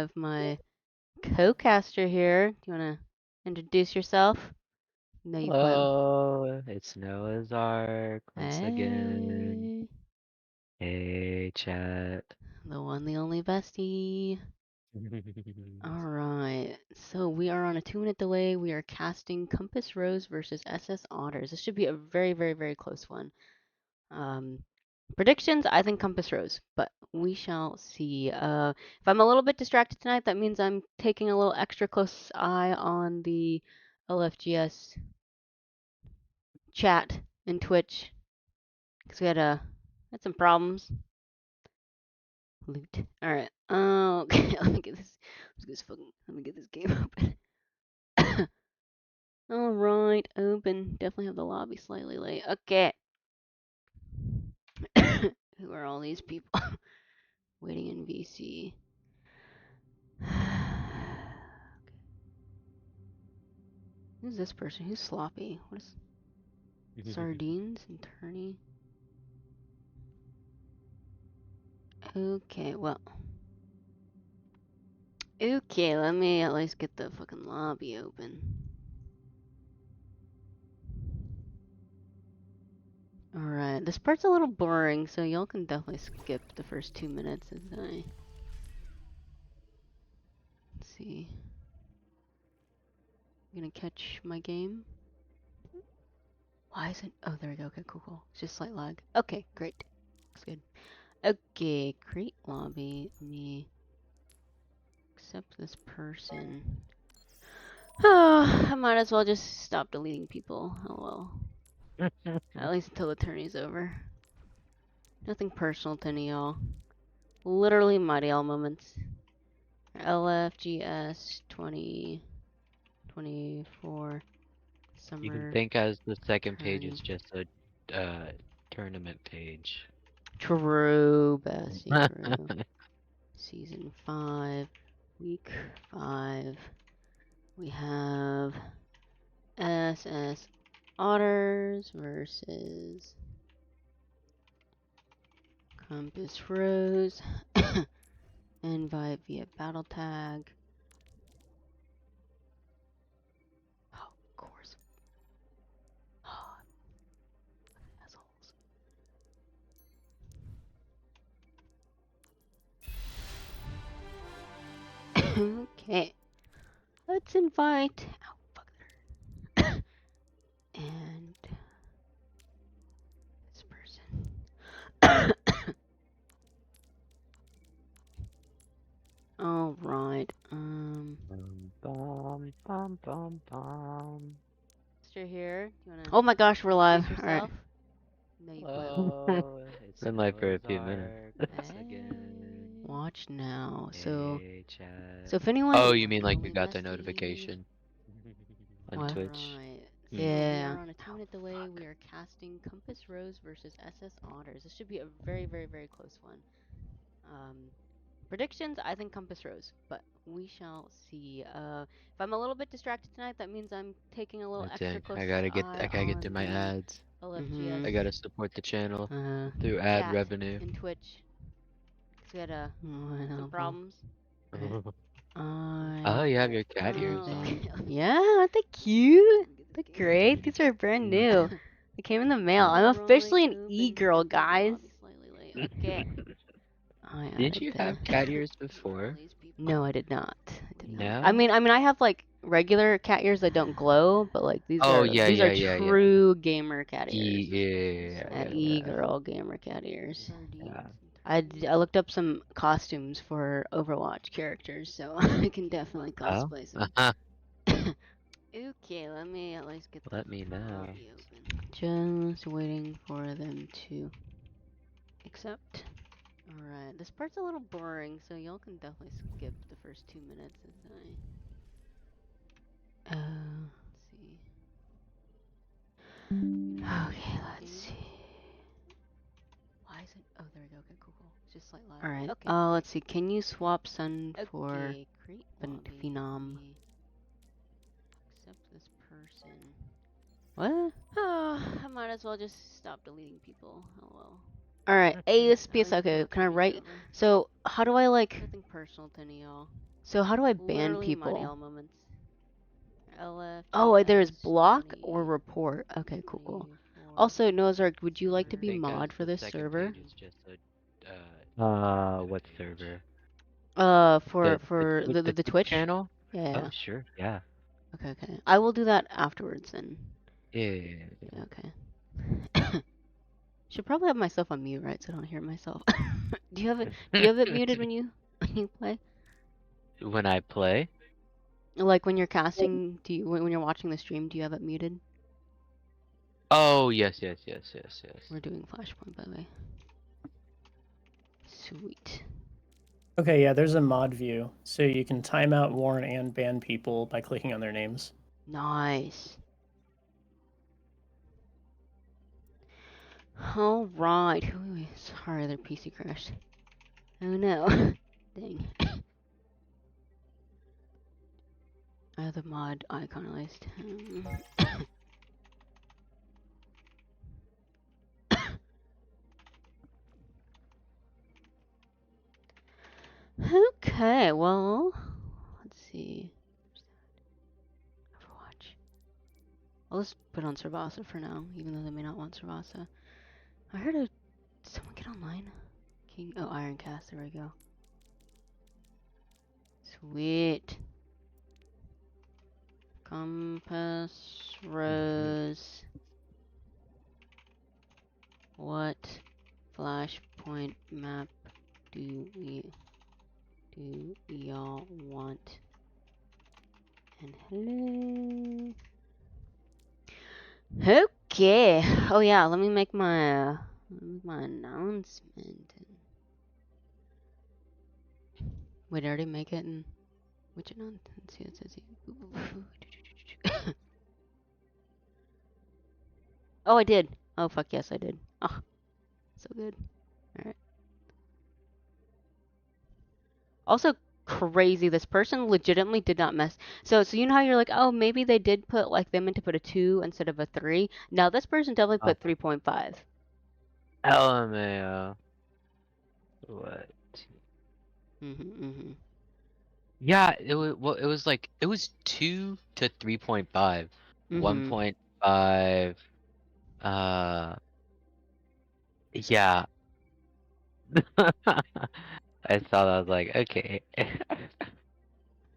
have my co-caster here. Do you want to introduce yourself? No, you quit. Hello, it's Noah's Ark once again. Hey, Hey, chat. the one, the only bestie. Alright, so we are on a 2-minute delay. We are casting Compass Rose versus SS Otters. This should be a very, very, very close one. Predictions, I think Compass Rose, but we shall see. If I'm a little bit distracted tonight, that means I'm taking a little extra close eye on the LFGS chat and Twitch because we had some problems. Loot. All right. Okay. Let me get this. Let me get this game open. All right. Open. Definitely have the lobby slightly late. Okay. Who are all these people waiting in VC? Who's this person? Who's sloppy? What is sardines and Tourney? Okay, well. Okay, let me at least get the fucking lobby open. Alright, this part's a little boring, so y'all can definitely skip the first 2 minutes as I... Let's see. I'm gonna catch my game. Why is it... Oh, there we go. Okay, cool. It's just slight lag. Okay, great. Looks good. Okay, create lobby. Let me accept this person. Oh, I might as well just stop deleting people. Oh well. At least until the tourney's over. Nothing personal to any y'all. Literally mighty all moments. LFGS 2024 You can summer think as the second page is tourney. just a tournament page. True, Bessie, true. Season 5, week 5. We have SS Otters versus Compass Rose. Invite via battle tag. Oh, of course. Oh, assholes. Okay. Let's invite. Oh, fuck there. And this person. All right. Bum, bum, bum, bum. Mister here. You wanna? Oh my gosh, we're live. All right. No, you quit. Hello, it's Been live for a Noah's few minutes. Ark once again. Watch now. Hey, So chat. if anyone. Oh, you One mean the like you only got the bestie. notification on What? Twitch? Right. So Hmm. yeah. We are on a 2-minute delay. We are casting Compass Rose versus SS Otters. This should be a very, very, very close one. Um, predictions, I think Compass Rose, but we shall see. If I'm a little bit distracted tonight, that means I'm taking a little Oh, extra dang, close I eye gotta get through on my the ads. LFGS I gotta support the channel through ad chat revenue. and Twitch. Cause we had some problems. Oh, you have your cat ears Oh, on. yeah, aren't they cute? They're great. These are brand new. They came in the mail. I'm officially an e-girl, guys. Okay. I Did added you them. have cat ears before? No, I did not. I did not. I No? mean, I have like regular cat ears that don't glow, but like Oh, yeah, these are yeah, yeah, yeah. true gamer cat E, ears. yeah, yeah, yeah, E-girl gamer cat ears. yeah. I looked up some costumes for Overwatch characters, so I can definitely Oh? cosplay some. Uh-huh. Okay, let me at least get the Let me know. lobby open. Just waiting for them to accept. Alright, this part's a little boring, so y'all can definitely skip the first 2 minutes as I... let's see. Okay, let's see. Why is it... Oh, there we go. Okay, cool. It's just slight lag. Alright, okay, let's see. Can you swap Sun for Phenom? Accept this person. What? Oh, I might as well just stop deleting people. Oh well. Alright, ASPS. Okay, can I write? So, how do I like... Nothing personal to any y'all. So how do I ban Literally mighty people? all moments. LFGS. Oh, there's block or 20, report. Okay, cool. 24. Also, Nozark, would you like to I be think mod for the this second server? page is just a What page. server? For the The Twitch? channel? Yeah. Oh, sure. Yeah. Okay, okay. I will do that afterwards then. Yeah. Yeah, okay. Should probably have myself on mute, right, so I don't hear myself. Do you have it muted when you when you play? When I play? Like when you're casting, when you're watching the stream, do you have it muted? Oh, yes. We're doing Flashpoint, by the way. Sweet. Okay, yeah, there's a mod view, so you can time out, warn, and ban people by clicking on their names. Nice. All right. Ooh, sorry, their PC crashed. Oh no. Dang. I have the mod icon at least. Okay, well, let's see. Overwatch. I'll just put on Servasa for now, even though they may not want Servasa. I heard did someone get online? King, oh, Ironcast, there we go. Sweet. Compass, Rose. What flashpoint map do y'all want? And hello. Okay. Oh yeah, let me make my announcement. Wait, I already make it in which announcement? Let's see what it says here. Oh, I did. Oh fuck yes, I did. Oh, so good. All right. Also crazy. This person legitimately did not mess. So you know how you're like, oh, maybe they did put like they meant to put a 2 instead of a 3. Now this person definitely put 3.5. LMAO. What? Yeah, it was like it was 2 to 3.5. 1.5 yeah. I saw that, I was like, okay.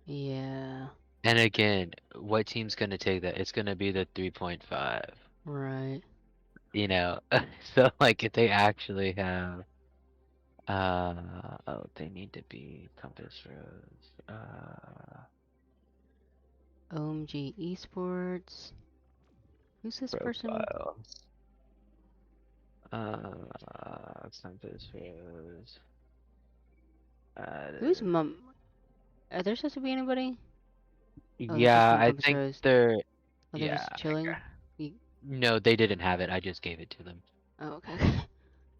Yeah. And again, what team's gonna take that? It's gonna be the 3.5. Right. You know? So like if they actually have oh, they need to be Compass Rose. OMG Esports. Who's this person? Profile. Compass Rose. Who's mum? Are there supposed to be anybody? Oh, this is Yeah, from I Compass think Rose. they're Oh, they're yeah. just chilling. No, they didn't have it. I just gave it to them. Oh, okay.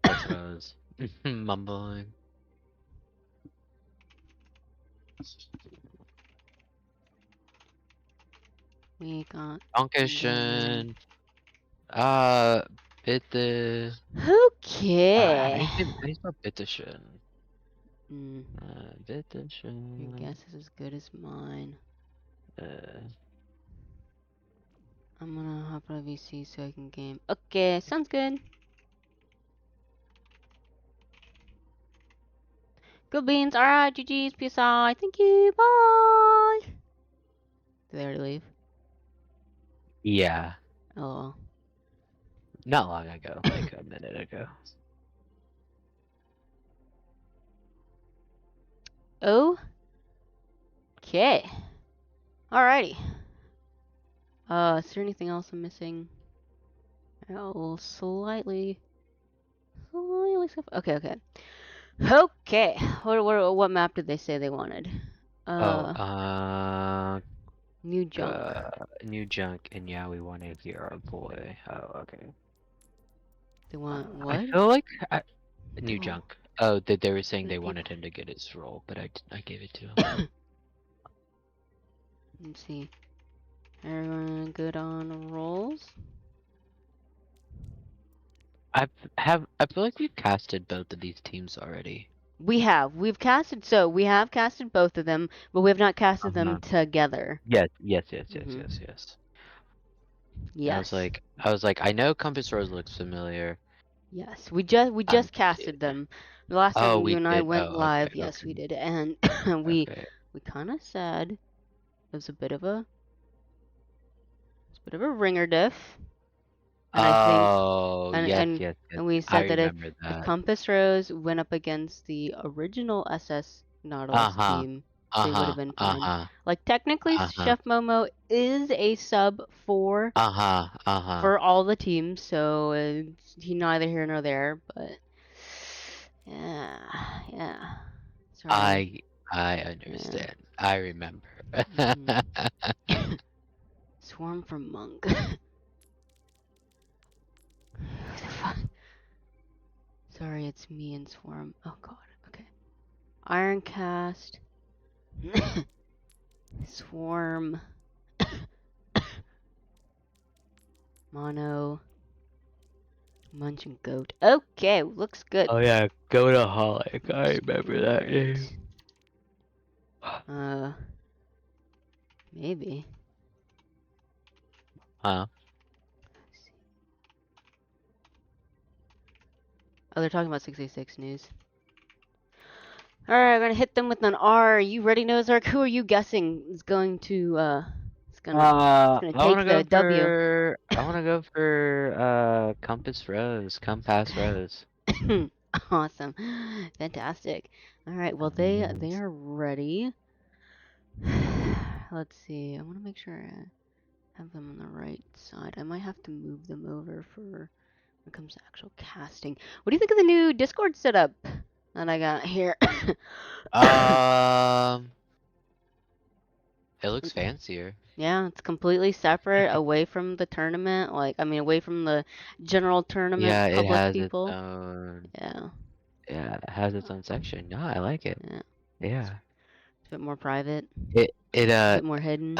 That's what I was mumbling. We got Dankeschön. Uh, bitte. How Okay. do you spell bitteschön? Mm, your Bitteschön. guess is as good as mine. I'm gonna hop on a VC so I can game. Okay, sounds good. Good beans. Alright, GG's. Peace out. Thank you. Bye. Did they already leave? Yeah, Oh. not long ago, like a minute ago. Okay. Alrighty. Is there anything else I'm missing? Oh, slightly. Okay. Okay. What map did they say they wanted? Oh, New junk. new junk, and yeah, we want to hear our boy. Oh, okay. They want I what? feel like new Oh. junk. Oh, they were saying they New wanted people. him to get his role, but I gave it to him. Let's see. Everyone good on rolls? I feel like we've casted both of these teams already. We've casted, so we have casted both of them, but we have not casted them Uh-huh. together. Yes. Mhm. I Yes. was like, I know Compass Rose looks familiar. Yes. We Um, just casted them. The last oh, time you we and I did. went Oh, okay, live, yes, we okay, did. And we okay. we kind of said it was a bit of a ringer diff. And I think Oh, and yes, and yes, yes. and we I said that remember if that. Compass Rose went up against the original SS Nautilus Uh-huh. team, they would have Uh-huh. been fine. Uh-huh. Like technically Uh-huh. Chef Momo is a sub for Uh-huh. Uh-huh. all the teams, so he neither here nor there, but yeah. Sorry. I I Yeah. understand. I remember. Mhm. Swarm from Monk. Who the fuck? Sorry, it's me and Swarm. Oh god. Okay. Ironcast. Swarm. Mono. Munch and Goat. Okay, looks good. Oh yeah, go to Holic. I remember that Great. name. Maybe. Huh? Let's see. Oh, they're talking about 686 news. Alright, I'm gonna hit them with an R. You ready, Nozark? Who are you guessing is going to, it's gonna take the W? I wanna go for Compass Rose. Compass Rose. Awesome. Fantastic. Alright, well they are ready. Let's see. I want to make sure I have them on the right side. I might have to move them over for when it comes to actual casting. What do you think of the new Discord setup that I got here? It looks fancier. Yeah, it's completely separate, away from the tournament. Like, I mean, away from the general tournament Yeah, it public has its people. own. Yeah, Yeah, it has its own section. No, I like it. yeah. Yeah. It's a bit more private, It a bit more hidden.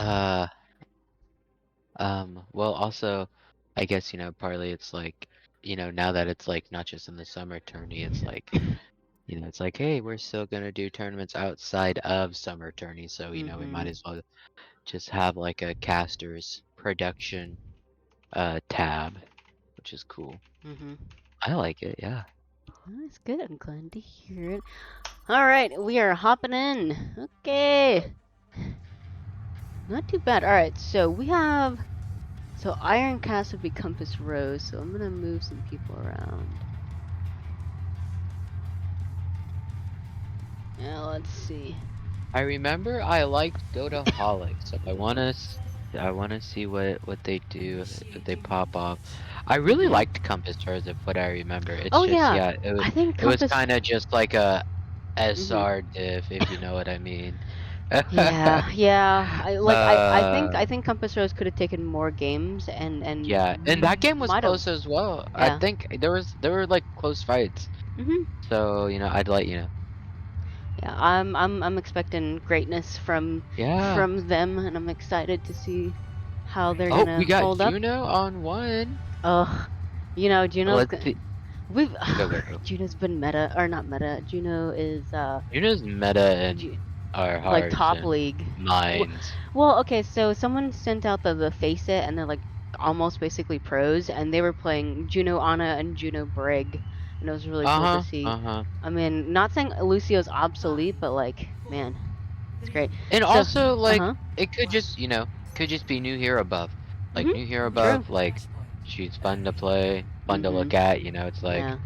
well also I guess, partly it's like, now that it's like not just in the summer tourney, it's like, it's like, hey, we're still gonna do tournaments outside of summer tourney, so we might as well just have like a casters production tab, which is cool. I like it, yeah. That's good. I'm glad to hear it. All right, we are hopping in. Okay. Not too bad. All right, so we have. So Iron Cast would be Compass Rose. So I'm gonna move some people around. Yeah, let's see. I remember I liked Goataholic, so I wanna see what they do if they pop off. I really liked Compass Rose, if what I remember. It's Oh just, yeah, yeah, I think it was Compass. kind of just like a SR diff, if you know what I mean. Yeah. Uh, I think Compass Rose could have taken more games yeah, and that game was might have. close as well. I Yeah. think there were like close fights. Mhm. So, I'd let you know. Yeah, I'm expecting greatness from Yeah. them, and I'm excited to see how they're Oh, we gonna got hold up. Juno on one. Juno's Let's see. we've Go. Juno's been meta or not meta. Juno is Juno's meta in our like hearts top and league. minds. Well, okay, so someone sent out the face it, and they're like almost basically pros, and they were playing Juno Ana and Juno Brig, and it was really cool to see. I mean, not saying Lucio's obsolete, but like, man, it's great. And So, also, like, it could just, be New Hero buff. Like, New Hero buff, like, she's fun to play, fun to look at, it's like. Yeah,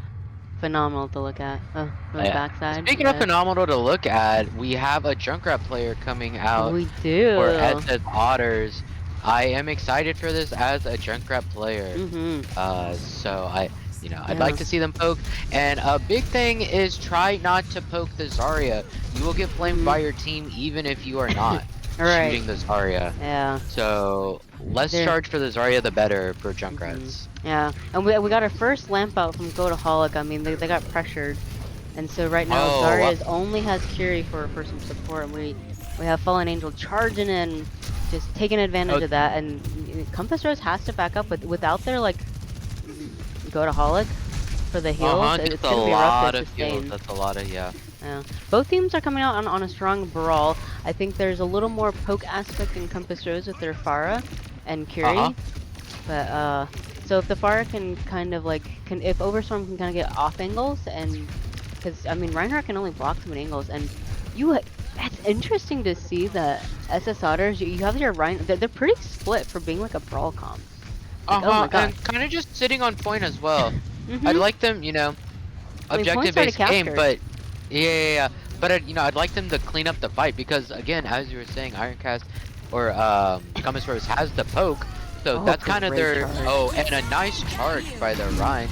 phenomenal to look at. Oh, the backside. Speaking of phenomenal to look at, we have a Junkrat player coming out We do. for SS Otters. I am excited for this as a Junkrat player. So I'd like to see them poke. And a big thing is try not to poke the Zarya. You will get flamed by your team even if you are not shooting the Zarya. Yeah. So less charge for the Zarya, the better for Junkrats. Yeah, and we got our first lamp out from Goataholic. I mean, they got pressured, and so right now Zarya only has Curie for some support, and we have Fallen Angel charging in, just taking advantage of that, and Compass Rose has to back up without their like Goataholic for the heals. It's gonna be rough to sustain. That's a lot of Yeah. Both teams are coming out on a strong brawl. I think there's a little more poke aspect in Compass Rose with their Pharah and Curie. But so if the Pharah can kind of like if Overstorm can kind of get off angles, and because I mean Reinhardt can only block so many angles, and that's interesting to see that SS Otters, you have your they're pretty split for being like a brawl comp. Like, oh my god. And kind of just sitting on point as well. Mm-hmm. I'd like them, you know, I mean, objective-based game, captured. but yeah. But you know, I'd like them to clean up the fight because again, as you were saying, Ironcast or Compass Rose has the poke, so that's kind of their charge. And a nice charge by the Rhine.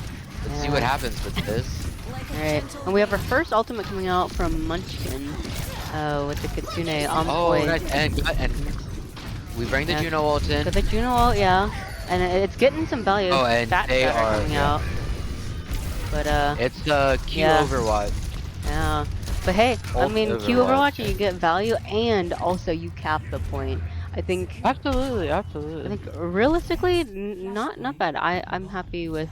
Let's see what happens with this. Alright, and we have our first ultimate coming out from Munchkin with the Kitsune on point. Nice. And we bring the Juno ult in. Got the Juno ult, yeah. And it's getting some value. And they are coming out. But it's the Q Overwatch. Yeah. But hey, I mean Q Overwatch, you get value and also you cap the point. I think Absolutely. I think realistically not bad. I'm happy with.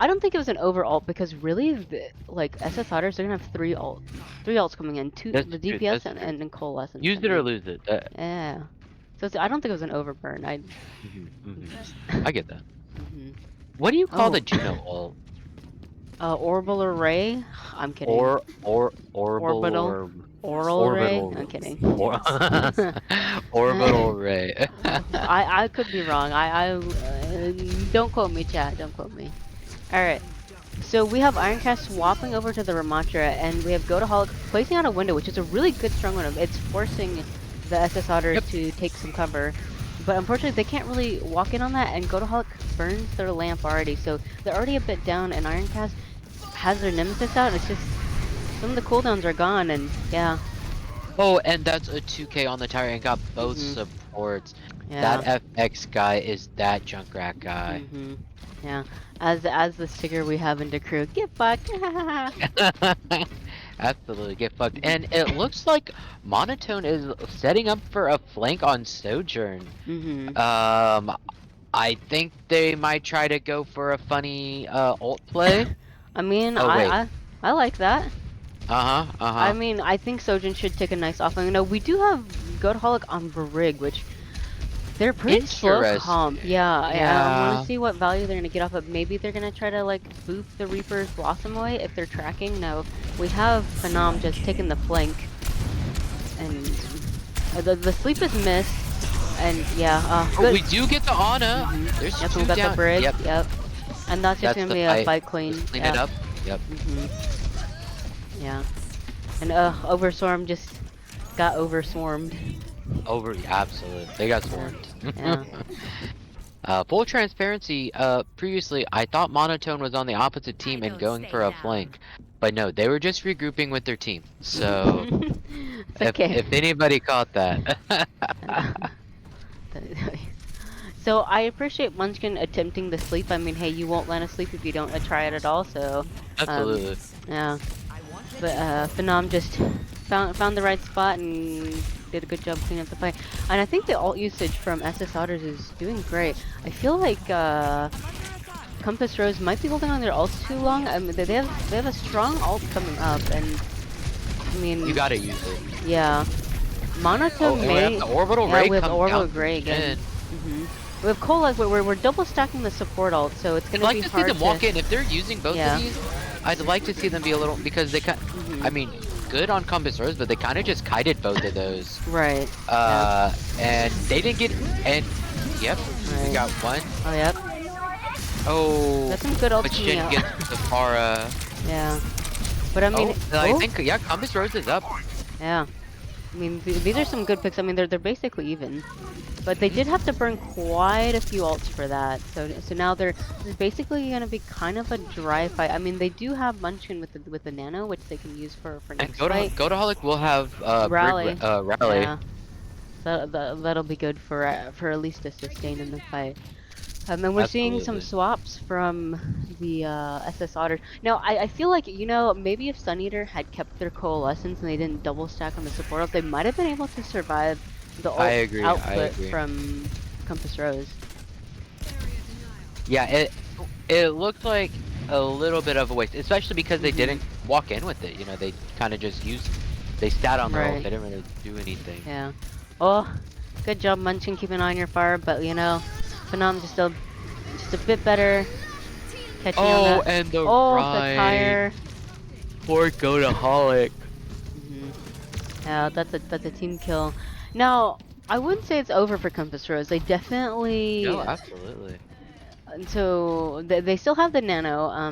I don't think it was an over ult because really like SS Otters, they're gonna have three ults coming in, the DPS and Coalescence. Use it or lose it. Yeah. So I don't think it was an overburn. I get that. What do you call the Juno ult? Orbital array? I'm kidding. Orbital array? I'm kidding. Orbital array. I could be wrong. Don't quote me, chat. Don't quote me. All right. So we have Ironcast swapping over to the Ramatra, and we have Goataholic placing out a window, which is a really good strong window. It's forcing the SS Otters to take some cover. But unfortunately, they can't really walk in on that, and Goataholic burns their lamp already, so they're already a bit down, and Ironcast has their Nemesis out, and it's just, some of the cooldowns are gone, and yeah. Oh, and that's a 2K on the tower, and got both supports. Yeah. That FX guy is that Junkrat guy. Yeah. As the sticker we have in the crew, get fucked! Absolutely, get fucked. And it looks like Monotone is setting up for a flank on Sojourn. I think they might try to go for a funny ult play. I mean, I like that. I mean, I think Sojourn should take a nice off. You know, we do have Goataholic on Brig, which they're pretty slow comp. I want to see what value they're gonna get off of. Maybe they're gonna try to like boop the Reaper's Blossom away if they're tracking. No, we have Phenom just taking the flank, and the sleep is missed. And yeah, good. We do get the Ana. There's two we got down. the Brig. Yep. And that's just gonna be a fight clean. Just clean it up. Yep. Yeah. And Overstorm just got overswarmed. Absolutely. They got swarmed. Yeah. Full transparency, previously I thought Monotone was on the opposite team and going for a flank. But no, they were just regrouping with their team. So if anybody caught that. So I appreciate Munchkin attempting the sleep. I mean, hey, you won't land asleep if you don't try it at all, so Absolutely. Yeah. But Phenom just found the right spot and did a good job cleaning up the fight. And I think the ult usage from SS Otters is doing great. I feel like Compass Rose might be holding on their ults too long. I mean, they have a strong ult coming up, and I mean, you gotta use it. Yeah. Monotone we have the Orbital Ray. We have Orbital Ray again. We have Cola. We're double stacking the support ult, so it's gonna be hard to see them walk in. If they're using both of these, I'd like to see them be a little, because they I mean, good on Compass Rose, but they kind of just kited both of those. Right. And they didn't get. And yep, we got one. Oh yep. Oh. That's some good ults. But she didn't get the Pharah. Yeah. But I mean, I think Compass Rose is up. Yeah. I mean, these are some good picks. I mean, they're basically even, but they did have to burn quite a few ults for that. So now they're basically gonna be kind of a dry fight. I mean, they do have Munchkin with the Nano, which they can use for next fight. Goataholic will have Rally. Rally. Yeah. That'll be good for at least a sustain in the fight. And we're seeing some swaps from the SS Otters. Now, I feel like, you know, maybe if Sun Eater had kept their Coalescence and they didn't double stack on the support ult, they might have been able to survive the ult output from Compass Rose. Yeah, it looked like a little bit of a waste, especially because they didn't walk in with it. You know, they kind of just they sat on their ult. Right. They didn't really do anything. Yeah. Oh, good job, Munchkin, keeping an eye on your fire. But you know, Phenom just a bit better catching on Oh, that. and the Oh, the Rhine. tire. Poor Goataholic. Yeah, that's a team kill. Now, I wouldn't say it's over for Compass Rose. They definitely. No, absolutely. So they still have the Nano,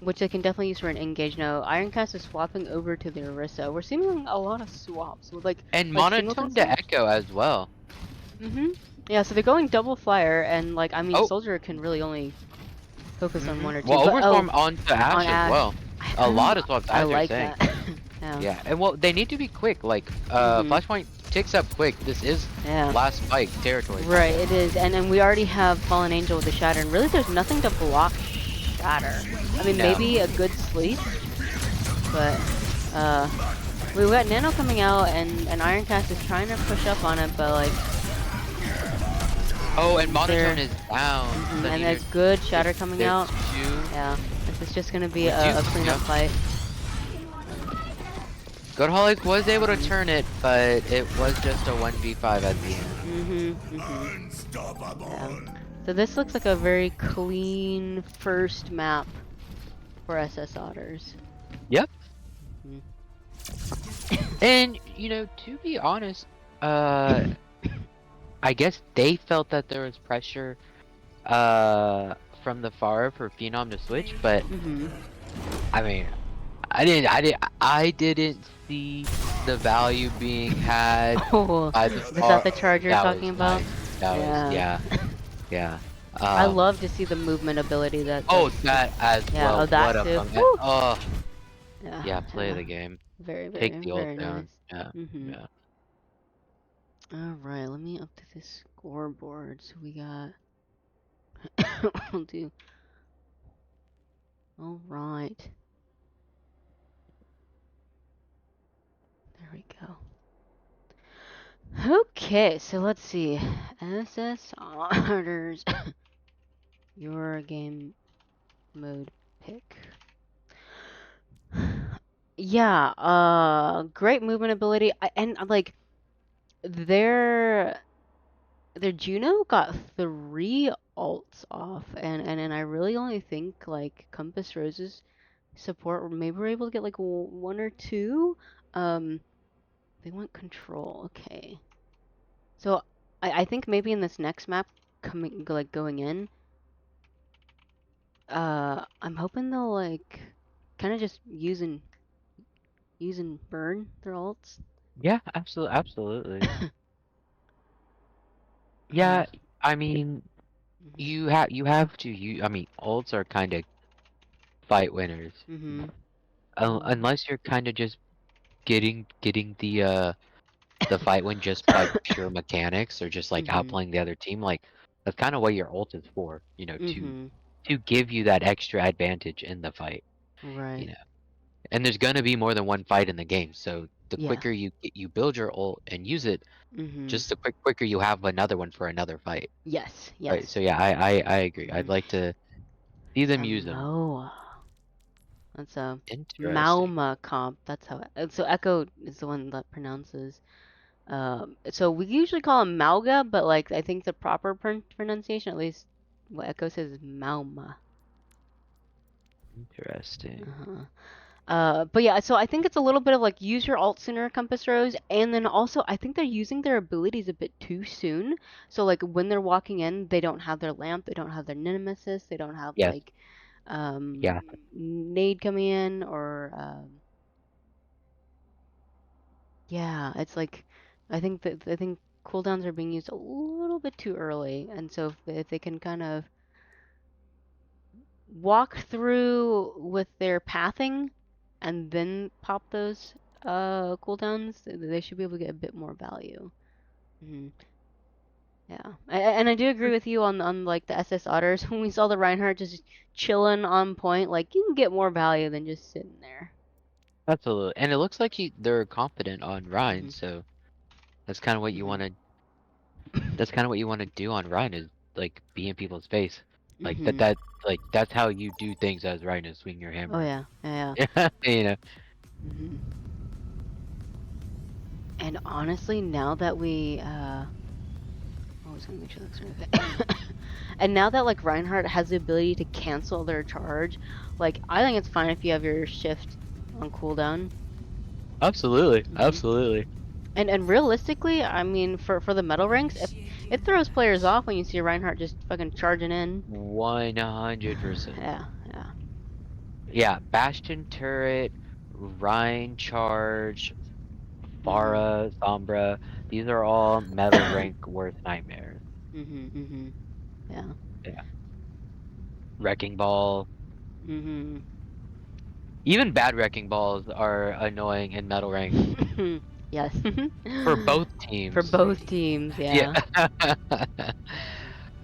which they can definitely use for an engage. Now, Ironcast is swapping over to the Orisa. We're seeing a lot of swaps with And like singleton monotone to swaps. Echo as well. Yeah, so they're going double flyer, and like I mean, Oh. Soldier can really only focus on one or two. Well, But Overstorm onto Ash on as Ash. well. A lot of swaps, I as you're like saying. that. Yeah. Yeah, and well, they need to be quick. Like, Flashpoint ticks up quick. This is Yeah. last spike territory. Right, it is, and we already have Fallen Angel with the Shatter, and really there's nothing to block Shatter. I mean, No. maybe a good sleep, but we've got Nano coming out, and Ironcast is trying to push up on it, but like. Oh, and monotone is down. So And there's good Shatter coming out. Yeah, this is just gonna be a cleanup fight. Goataholic was able to turn it, but it was just a 1v5 at the end. Yeah. So this looks like a very clean first map for SS Otters. Yep. And, you know, to be honest, I guess they felt that there was pressure from the FAR for Phenom to switch, but I mean, I didn't see the value being had by the FAR. Was that the charger you're talking about? Nice. That was, yeah. I love to see the movement ability that. Oh, that as well. Oh, that what too. Oh. Yeah, play the game. Very, very, Take the ult very down. nice. Yeah. Alright, let me up to this scoreboard. So we got. We'll do. Alright. There we go. Okay, so let's see. SS Otters. Your game mode pick. Yeah, great movement ability. And like their Juno got 3 ults off, and I really only think like Compass Rose's support maybe we're able to get like 1 or 2. They want control. Okay. So I think maybe in this next map going in, I'm hoping they'll like kind of just use and burn their ults. Yeah, absolutely. Yeah, I mean, you have to. I mean, ults are kind of fight winners. Unless you're kind of just getting the fight win just by pure mechanics or just like outplaying the other team. Like that's kind of what your ult is for. You know, to give you that extra advantage in the fight. Right. You know, and there's gonna be more than one fight in the game, so the quicker you build your ult and use it, just the quicker you have another one for another fight. Yes. Right. So yeah, I agree. I'd like to see them use them. Samoa. That's a Interesting. Mauma comp. That's how. So Echo is the one that pronounces. So we usually call him Mauga, but like I think the proper pronunciation, at least what Echo says, is Mauma. Interesting. But yeah, so I think it's a little bit of like use your ult sooner, Compass Rose, and then also I think they're using their abilities a bit too soon. So like when they're walking in, they don't have their lamp, they don't have their nemesis, they don't have like nade coming in or yeah, it's like I think cooldowns are being used a little bit too early, and so if they can kind of walk through with their pathing and then pop those cooldowns, they should be able to get a bit more value. Yeah, and I do agree with you on like the SS Otters. When we saw the Reinhardt just chilling on point, like you can get more value than just sitting there. Absolutely, and it looks like they're confident on Ryan, so that's kind of what you want to. That's kind of what you want to do on Ryan is like be in people's face. Like Mhm. like that's how you do things as Rhino. Swing your Oh hammer. yeah, yeah. You know. Mhm. And honestly, now that we I was gonna make sure that's okay. And now that like Reinhardt has the ability to cancel their charge, like I think it's fine if you have your shift on cooldown. Absolutely. Mhm. Absolutely. And realistically, I mean, for the metal ranks, if it throws players off when you see Reinhardt just fucking charging in. 100%. Yeah, yeah. Yeah, Bastion turret, Rhine charge, Mhm. Pharah, Sombra. These are all metal rank worst nightmares. Mhm. Mhm. Yeah. Yeah. Wrecking ball. Mhm. Even bad wrecking balls are annoying in metal rank Yes. for both For teams. both teams, Yeah.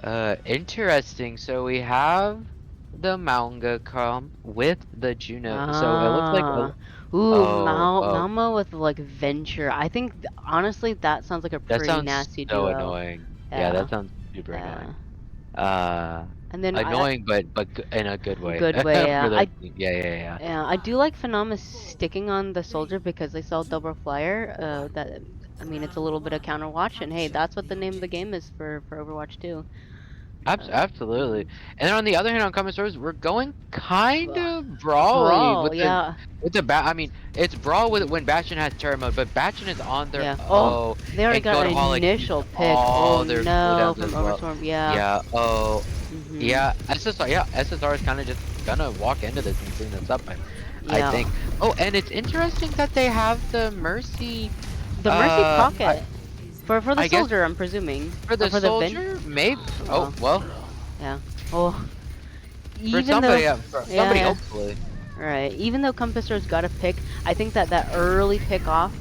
yeah. Interesting. So we have the manga comp with the Juno. So it looks like Ah. Ooh, oh, Malmo with like Venture. I think honestly that sounds like a that pretty sounds nasty so duo. annoying. Yeah, that Yeah. sounds super annoying. Yeah. Uh, And then Annoying, but in a good way good way, for yeah. their team. Yeah. Yeah, I do like Phenomenus sticking on the soldier because they sell double flyer. That I mean, it's a little bit of counterwatch, and hey, that's what the name of the game is for Overwatch too. Absolutely. Mhm. And then on the other hand, on Common Stores, we're going kind Ugh. of brawly Brawl, yeah, with the I mean, it's brawl with when Bastion has turret mode, but Bastion is on their yeah. Oh, they already and got an Goataholic used initial pick. Oh all their no, cooldowns from as well. Overstorm. Yeah. Yeah. Oh. Mhm. Yeah. SSR. Yeah. SSR is kind of just gonna walk into this and clean this up. I Yeah. think. Oh, and it's interesting that they have the Mercy. The Mercy Uh, I, pocket for the I guess soldier, I'm presuming, for or the for the Vin. soldier, maybe. Oh Oh, well, yeah. Oh, for even though, somebody, for yeah, somebody, yeah. hopefully. Right. Even though Compass Rose got a pick, I think that early pick off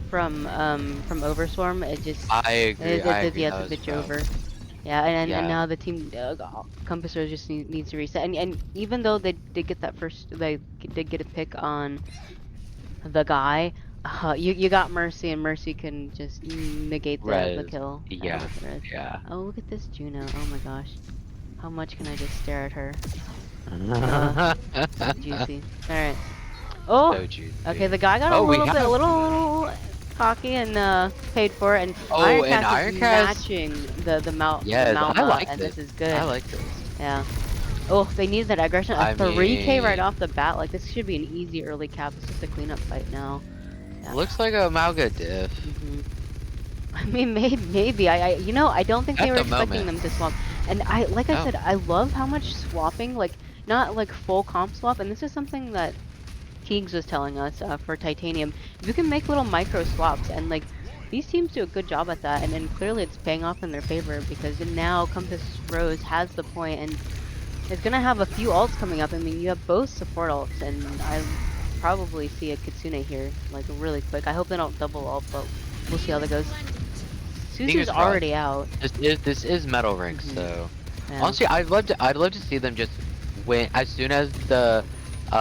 from Overswarm, it just I agree. I agree. yeah, That it's a was bitch rough. over. Yeah, and Yeah. now the team Compass Rose just needs to reset. And even though they did get that first, did get a pick on the guy. You got Mercy, and Mercy can just negate the Res. kill Yeah. with the res. Yeah. Oh, look at this Juno. Oh my gosh. How much can I just stare at her? Uh, juicy. All right. Oh, So okay. juicy. The guy got a Oh, we little bit, a have. little cocky and paid for it. And Oh, and Ironcast is Ironcast. matching the Yes, I Malma, like and this. this is I good. like this. Yeah. Oh, they need that aggression. A I 3K right mean, off the bat. Like this should be an easy early cap. It's just a cleanup fight now. Yeah. looks like a Malga diff. Mhm. I mean, maybe. I don't think they At were the expecting moment. them to swap. And like I No. said, I love how much swapping, like not like full comp swap. And this is something that Teagues was telling us for Titanium. You can make little micro swaps, and like these teams do a good job at that. And clearly it's paying off in their favor because now Compass Rose has the point and is gonna have a few ults coming up. I mean, you have both support ults, and I probably see a Kitsune here like really quick. I hope they don't double ult, but we'll see how that goes. Suzu's Fingers crossed. already out. This is metal rank, Mhm. so Yeah. honestly, I'd love to see them just win as soon as the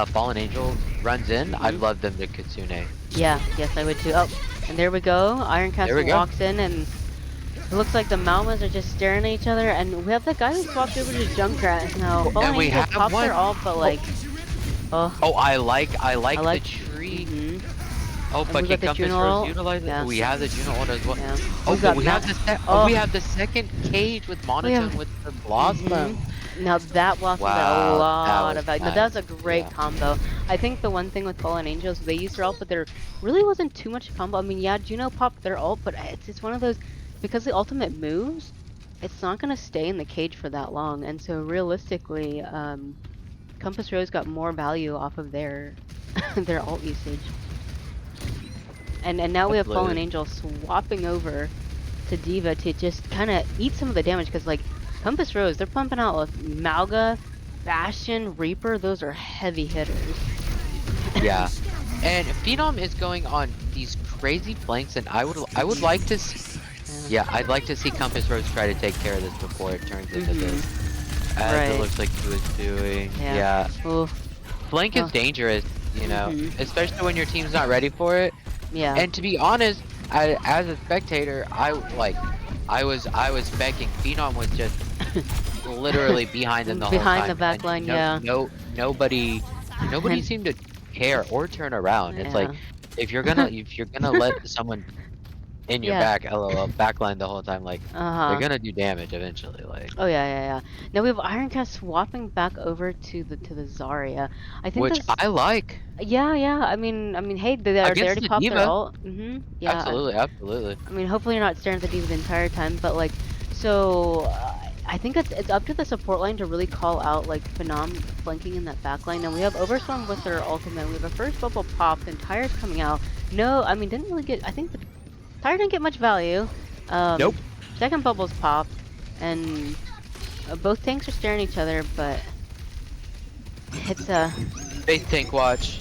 Fallen Angel runs in. I'd Mhm. love them to Kitsune. Yeah, yes, I would too. Oh, and there we go. There we Ironcast go. walks in, and it looks like the Malmas are just staring at each other. And we have the guy who swapped over to Junkrat. Now, Oh, Fallen and we Angel have pops one. their ult, but like, oh, Oh, I like I like. the tree. Mhm. Oh, And but we can got the Compass Juno Rose ult. utilize it? Yeah. We have the Juno ult as well. Yeah. Oh, We've but got we have the oh. we have the second cage with Monotone with the Blossom. Now that blossoms a Wow, that lot was of value. Now nice. that's a great Yeah. combo. I think the one thing with Fallen Angels, they used their ult, but there really wasn't too much combo. I mean, yeah, Juno popped their ult, but it's one of those, because the ultimate moves, it's not gonna stay in the cage for that long. And so realistically, Compass Rose got more value off of their their ult usage. And now we have Fallen Absolutely. Angel swapping over to Diva to just kind of eat some of the damage, because like Compass Rose, they're pumping out with Malga, Bastion, Reaper. Those are heavy hitters. Yeah. And Phenom is going on these crazy flanks, and I would like to see, yeah, I'd like to see Compass Rose try to take care of this before it turns into this. As Right. it looks like he was doing. Yeah. Oof. Flank is Oh. dangerous, you know, Mhm. especially when your team's not ready for it. Yeah. And to be honest, as a spectator, I was begging. Phenom was just literally behind them the whole Behind the time, back and line, yeah. nobody And seemed to care or turn around. It's like yeah. if you're gonna let someone in your Yeah. back, LOL, backline the whole time, like they're Uh-huh. gonna do damage eventually. Like, Oh yeah, yeah, yeah. Now we have Ironcast swapping back over to the Zarya. I think which that's I like yeah, yeah. I mean, hey, they against already the popped their diva. ult. Yeah. Absolutely, absolutely. I mean, hopefully you're not staring at the diva the entire time, but like, so I think it's up to the support line to really call out like Phenom flanking in that back line. Now we have Overstorm with their ultimate. We have a first bubble popped and Tire's coming out. No, I mean, didn't really get. I think the Tire didn't get much value. Nope. Second bubble's popped, and both tanks are staring at each other, but it's a. Base tank watch.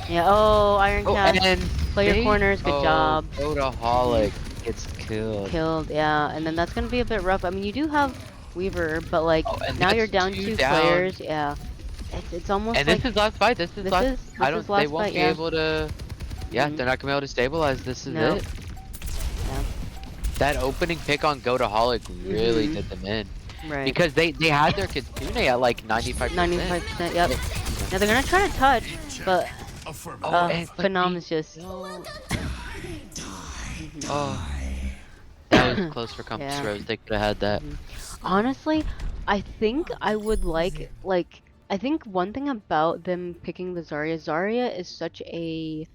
Yeah. Oh, Oh, Ironcast. and Play your corners. Good job. Goataholic gets killed. Killed. Yeah, and then that's gonna be a bit rough. I mean, you do have Weaver, but like Oh, and now you're that's down two two down. players. Yeah. It's almost And like this is last fight. This is last. I this don't. is They last won't fight. be Yeah. able to. Yeah, they're not gonna be able to stabilize. This is No. it. Yeah. That opening pick on Goataholic really did them in. Right. Because they had their Kitsune at like 95%. 95%. Yep. Now they're gonna try to touch, but and but Phenom is just. Oh, that was close for Compass Yeah. Rose. They could have had that. Honestly, I think I would like I think one thing about them picking the Zarya is such a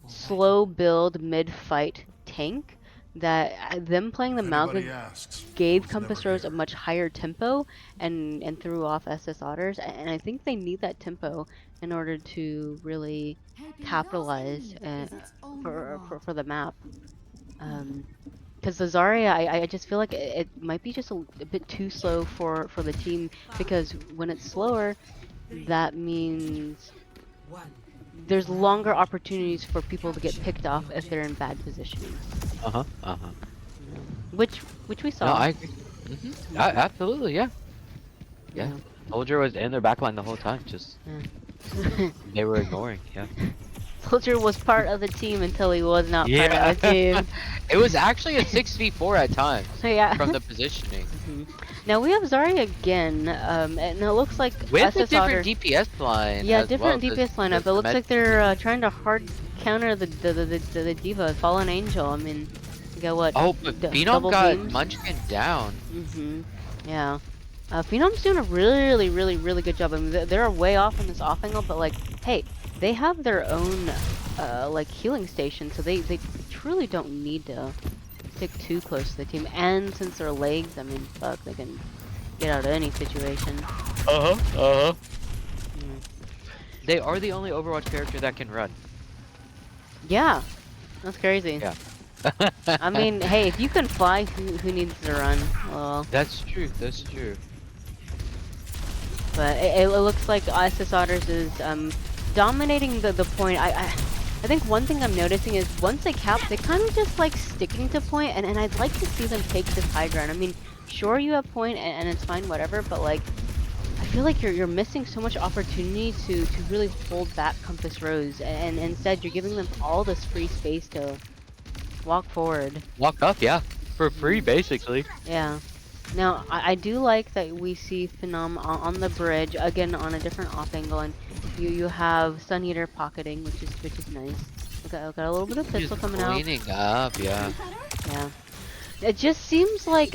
slow build mid-fight tank that them playing the Malga gave Compass Rose a much higher tempo and threw off SS Otters, and I think they need that tempo in order to really capitalize for the map. Because the Zarya, I just feel like it might be just a bit too slow for the team, because when it's slower, that means there's longer opportunities for people to get picked off if they're in bad positioning. Which we No, saw. I agree. Absolutely, yeah. Yeah. Yeah. Soldier was in their backline the whole time. Just they were ignoring. Yeah. Soldier was part of the team until he was not part Yeah. of the team. It was actually a 6v4 at times Yeah. from the positioning. Now we have Zarya again, and it looks like With a SS different Otter. DPS line. Yeah, as different well, DPS lineup. It looks like they're trying to hard counter the diva, Fallen Angel. I mean, you got what? Oh, but Phenom double got beams? Munchkin down. Yeah. Phenom's doing a really good job. I mean, they're way off on this off angle, but like, hey, they have their own like healing station, so they truly don't need to stick too close to the team. And since they're legs, I mean, fuck, they can get out of any situation. They are the only Overwatch character that can run. Yeah, that's crazy. Yeah. I mean, hey, if you can fly, who needs to run? Well, That's true. That's true. but it looks like SS Otters is dominating the point. I think one thing I'm noticing is once they cap, they kind of just like sticking to point, and I'd like to see them take this high ground. I mean, sure you have point and it's fine, whatever, but like, I feel like you're missing so much opportunity to really hold back Compass Rose, and instead you're giving them all this free space to walk forward. Walk up, yeah. For free, basically. Yeah. Now, I do like that we see Phenom on the bridge, again on a different off angle, and you have Sun Eater pocketing, which is nice. We got a little bit of pistol coming out. Cleaning up, yeah. Yeah. It just seems like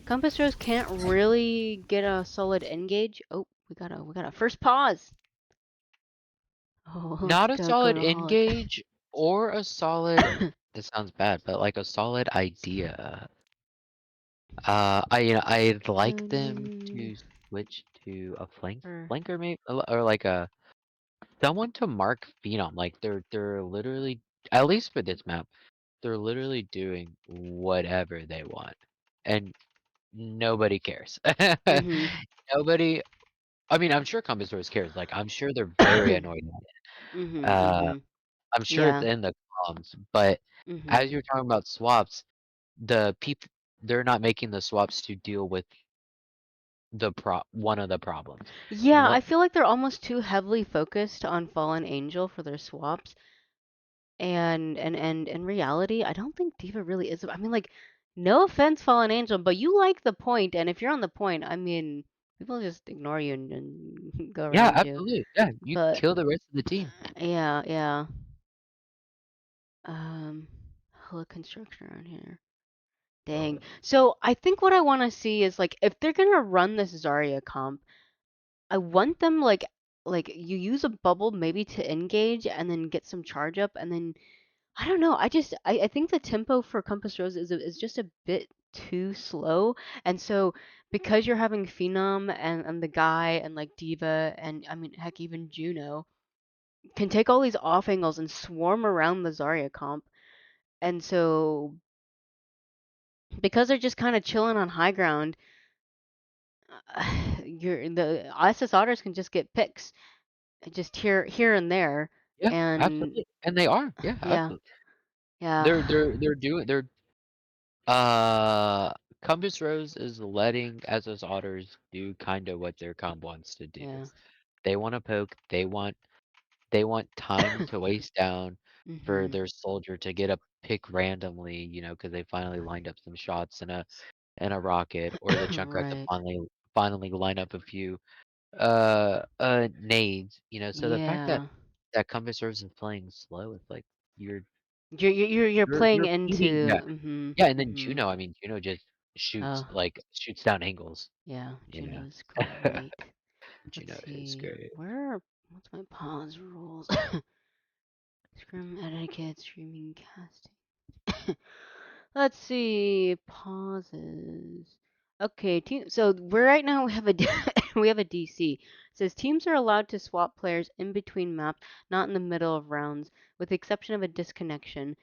Compass Rose can't really get a solid engage. Oh, we got a first pause. Oh, Not a solid Goataholic. engage or a solid. This sounds bad, but like a solid idea. I'd like them to switch to a flanker maybe, or like a someone to mark Phenom. Like they're literally, at least for this map, they're literally doing whatever they want, and nobody cares. Nobody. I mean, I'm sure Compass Rose cares. Like, I'm sure they're very annoyed at it. I'm sure it's Yeah. in the comms, but as you're talking about swaps, the people they're not making the swaps to deal with one of the problems. Yeah, What? I feel like they're almost too heavily focused on Fallen Angel for their swaps. And in reality, I don't think Diva really is. I mean, like, No offense, Fallen Angel, but you like the point, and if you're on the point, I mean, people just ignore you and go Yeah, around you. absolutely. Yeah, you But kill the rest of the team. yeah, yeah. Um, hella construction around here. Dang. So I think what I want to see is like if they're gonna run this Zarya comp, I want them like you use a bubble maybe to engage and then get some charge up and then I don't know. I think the tempo for Compass Rose is just a bit too slow. And so because you're having Phenom and the guy and like Diva and I mean heck even Juno can take all these off angles and swarm around the Zarya comp. And so because they're just kind of chilling on high ground, the ISS Otters can just get picks just here and there. Yeah, And absolutely. And they are. Yeah, yeah, absolutely. yeah, They're Compass Rose is letting SS Otters do kind of what their comp wants to do. yeah. They want to poke, they want time to waste down for Mhm. their soldier to get a pick randomly, because they finally lined up some shots in a rocket, or the Junkrat to Right. finally line up a few nades, so the fact that Yeah. Compass Rose is playing slow, it's like you're You're playing you're feeding into that. mhm Yeah, and then mhm. Juno, I mean, Juno just Oh shoots down angles, yeah, you know. Juno's great. Let's Juno is see. great. What's my pause rules? Scrim etiquette, streaming casting. Let's see. Pauses. Okay, so we're right now we have a we have a DC. It says teams are allowed to swap players in between maps, not in the middle of rounds, with the exception of a disconnection.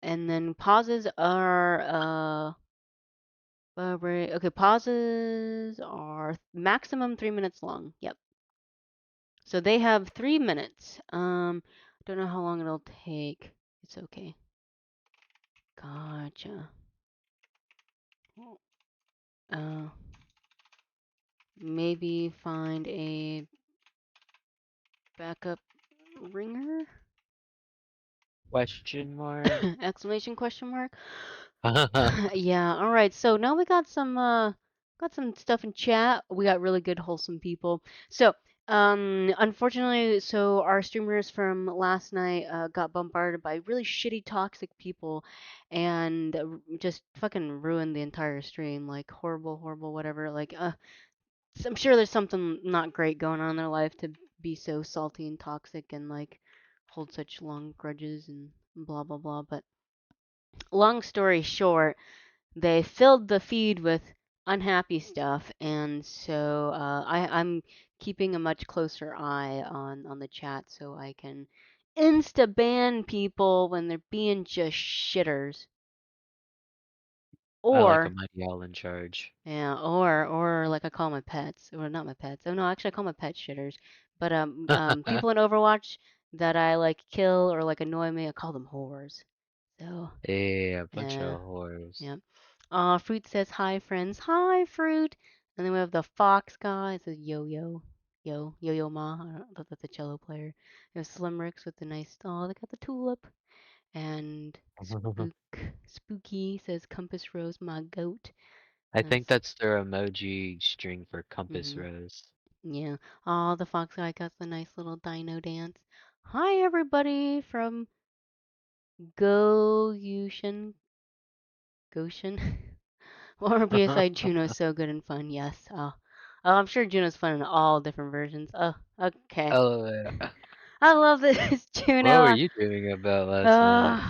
And then pauses are okay, pauses are maximum 3 minutes long. Yep. So they have 3 minutes. Don't know how long it'll take. It's okay. Gotcha. Uh, maybe find a backup ringer? Question mark? Exclamation question mark. Yeah, all right. So now we got some stuff in chat. We got really good wholesome people. So, unfortunately, so our streamers from last night got bombarded by really shitty toxic people and just fucking ruined the entire stream. Like horrible, horrible, whatever. Like I'm sure there's something not great going on in their life to be so salty and toxic and like hold such long grudges and blah blah blah. But long story short, they filled the feed with unhappy stuff, and so I'm keeping a much closer eye on the chat so I can insta ban people when they're being just shitters, I like a or mighty owl in charge. yeah, or like I call my pets, or not my pets. Oh no, actually I call my pets shitters. But people in Overwatch that I like kill or like annoy me, I call them whores. So Yeah, a bunch yeah, of whores. yeah. Fruit says hi, friends. Hi, Fruit. And then we have the Fox guy. It says Yo Yo Ma. I don't know, that's a cello player. We have Slimrix with the nice. Oh, they got the tulip. And Spooky says Compass Rose, my goat. I think That's that's their emoji string for Compass mhm. Rose. Yeah. Oh, the Fox guy got the nice little dino dance. Hi, everybody from Go Yushin. Goshen. Or BSI Juno's so good and fun, yes. Oh, I'm sure Juno's fun in all different versions. Oh, okay. Oh, yeah. I love this What were Juno. you dreaming about last night?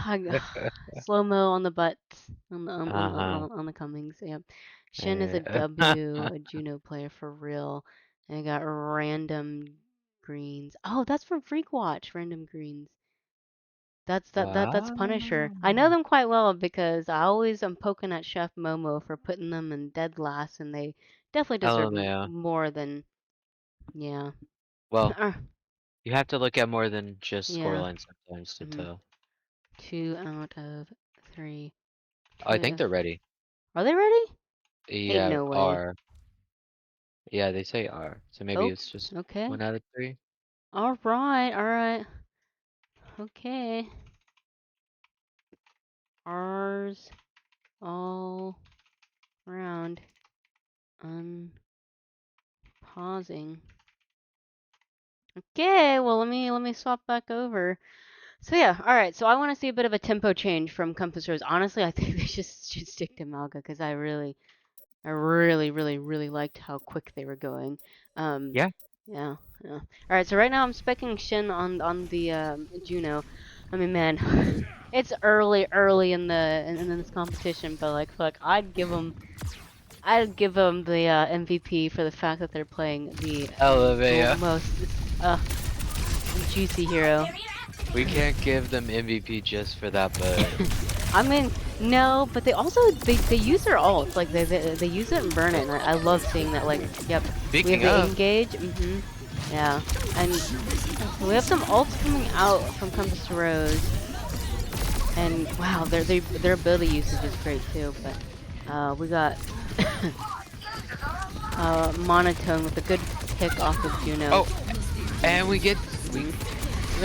Slow mo on the butts Uh-huh. on the Cummings. Yep. Shin is a Yeah. W, a Juno player for real. And I got random greens. Oh, that's from Freak Watch. Random greens. That's Punisher. I know Wow. them quite well because I always am poking at Chef Momo for putting them in dead last, and they definitely deserve LMAO. more than yeah. Well, you have to look at more than just Yeah. scoreline sometimes to hmm tell. 2 out of 3. I think they're 20. ready. Are they ready? Ain't Yeah, no way. R. Yeah, they say R. So maybe Oh, it's just okay. 1 out of 3. All right. All right. Okay. R's all around. Unpausing. Okay, well let me swap back over. So yeah, all right. So I want to see a bit of a tempo change from Compass Rose. Honestly, I think they just should stick to Malga because I really liked how quick they were going. Yeah. Yeah, yeah. All right. So right now I'm specking Shin on the Juno. I mean, man, it's early in this competition, but like fuck, I'd give them the MVP for the fact that they're playing the LFGS. most juicy hero. We can't give them MVP just for that, but I mean, no, but they use their ults, like they use it and burn it, and I love seeing that. Like, yep, we have speaking the of, engage, yeah, and so we have some ults coming out from Compass to Rose, and wow, their ability usage is great too. But we got Monotone with a good pick off of Juno. oh, and we got a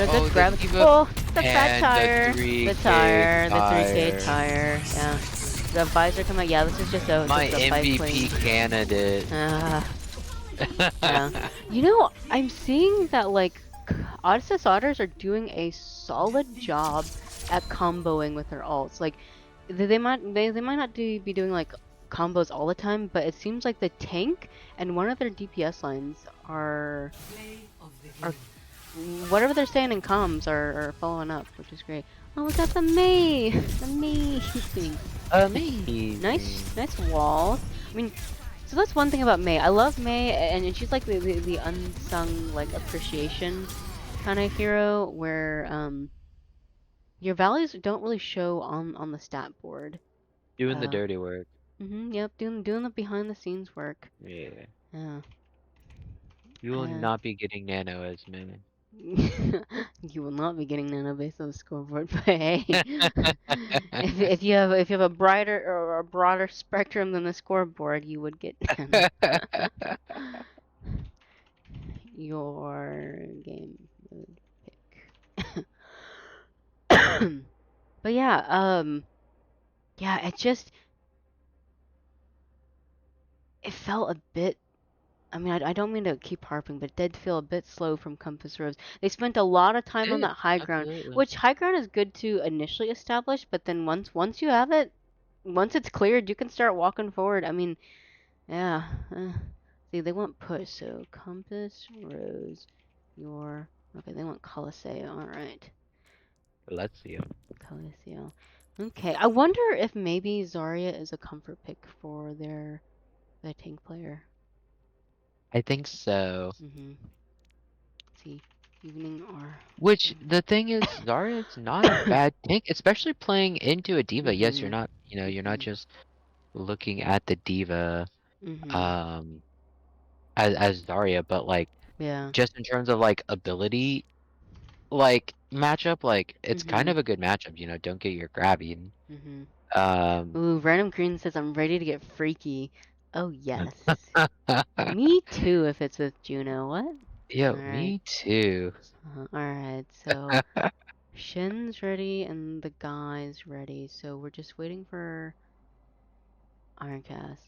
good grab. the diva Oh, the fat and tire. the 3K The 3K tire. tire. Yeah. The visor come out. Yeah, this is just a My just a fight MVP plane. candidate. Yeah. You know, I'm seeing that like Otters are doing a solid job at comboing with their ults. Like they might not be doing like combos all the time, but it seems like the tank and one of their DPS lines are whatever they're saying in comms are following up, which is great. Oh, we got the Mei! Amazing. Amazing. Nice walls. I mean, so that's one thing about Mei. I love Mei, and she's like the unsung, like, appreciation kind of hero, where, your values don't really show on the stat board. Doing the dirty work. Yep, doing the behind the scenes work. Yeah. Yeah. You will not be getting nano as man. You will not be getting nano based on the scoreboard, but hey, if you have a brighter or a broader spectrum than the scoreboard, you would get nano. Your game mode pick. But yeah, yeah, it felt a bit. I mean, I don't mean to keep harping, but it did feel a bit slow from Compass Rose. They spent a lot of time on that high ground, which high ground is good to initially establish, but then once you have it, once it's cleared, you can start walking forward. I mean, yeah. See, they want push, so Compass Rose, okay, they want Coliseo, alright. Let's see 'em. Coliseo. Okay, I wonder if maybe Zarya is a comfort pick for their tank player. I think so. Let's see, evening or... Which, the thing is, Zarya's not a bad tank, especially playing into a diva. Yes, you're not, you're not just looking at the diva, as Zarya, but like, yeah, just in terms of like ability, like matchup, like it's kind of a good matchup. Don't get your grabbing. Ooh, Random Green says I'm ready to get freaky. Oh yes. Me too if it's with Juno. What? Yo, All right. me too. Alright, so Shin's ready and the guy's ready, so we're just waiting for Ironcast.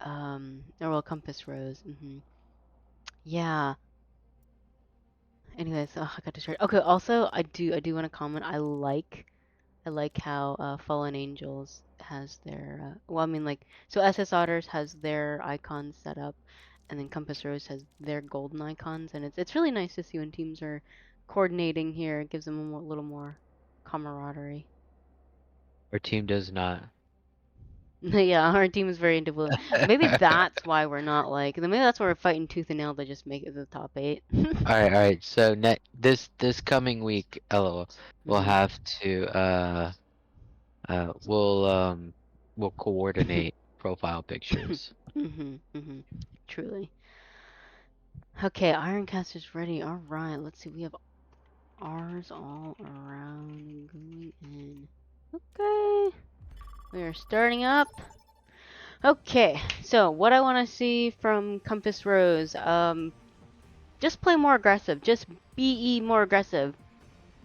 Or well, Compass Rose. Yeah. Anyways, I got distracted. Okay, also I do want to comment. I like how Fallen Angels has their well, I mean, like, so SS Otters has their icons set up, and then Compass Rose has their golden icons, and it's really nice to see when teams are coordinating here. It gives them a little more camaraderie. Our team does not. Yeah, our team is very individual. Maybe that's why we're not like. Maybe that's why we're fighting tooth and nail to just make it to the top 8. All right. So this coming week, LOL, we'll have to we'll coordinate profile pictures. Truly. Okay, Ironcast is ready. All right, let's see. We have ours all around going in. Okay, we are starting up. Okay, so what I want to see from Compass Rose, just play more aggressive. Just be more aggressive.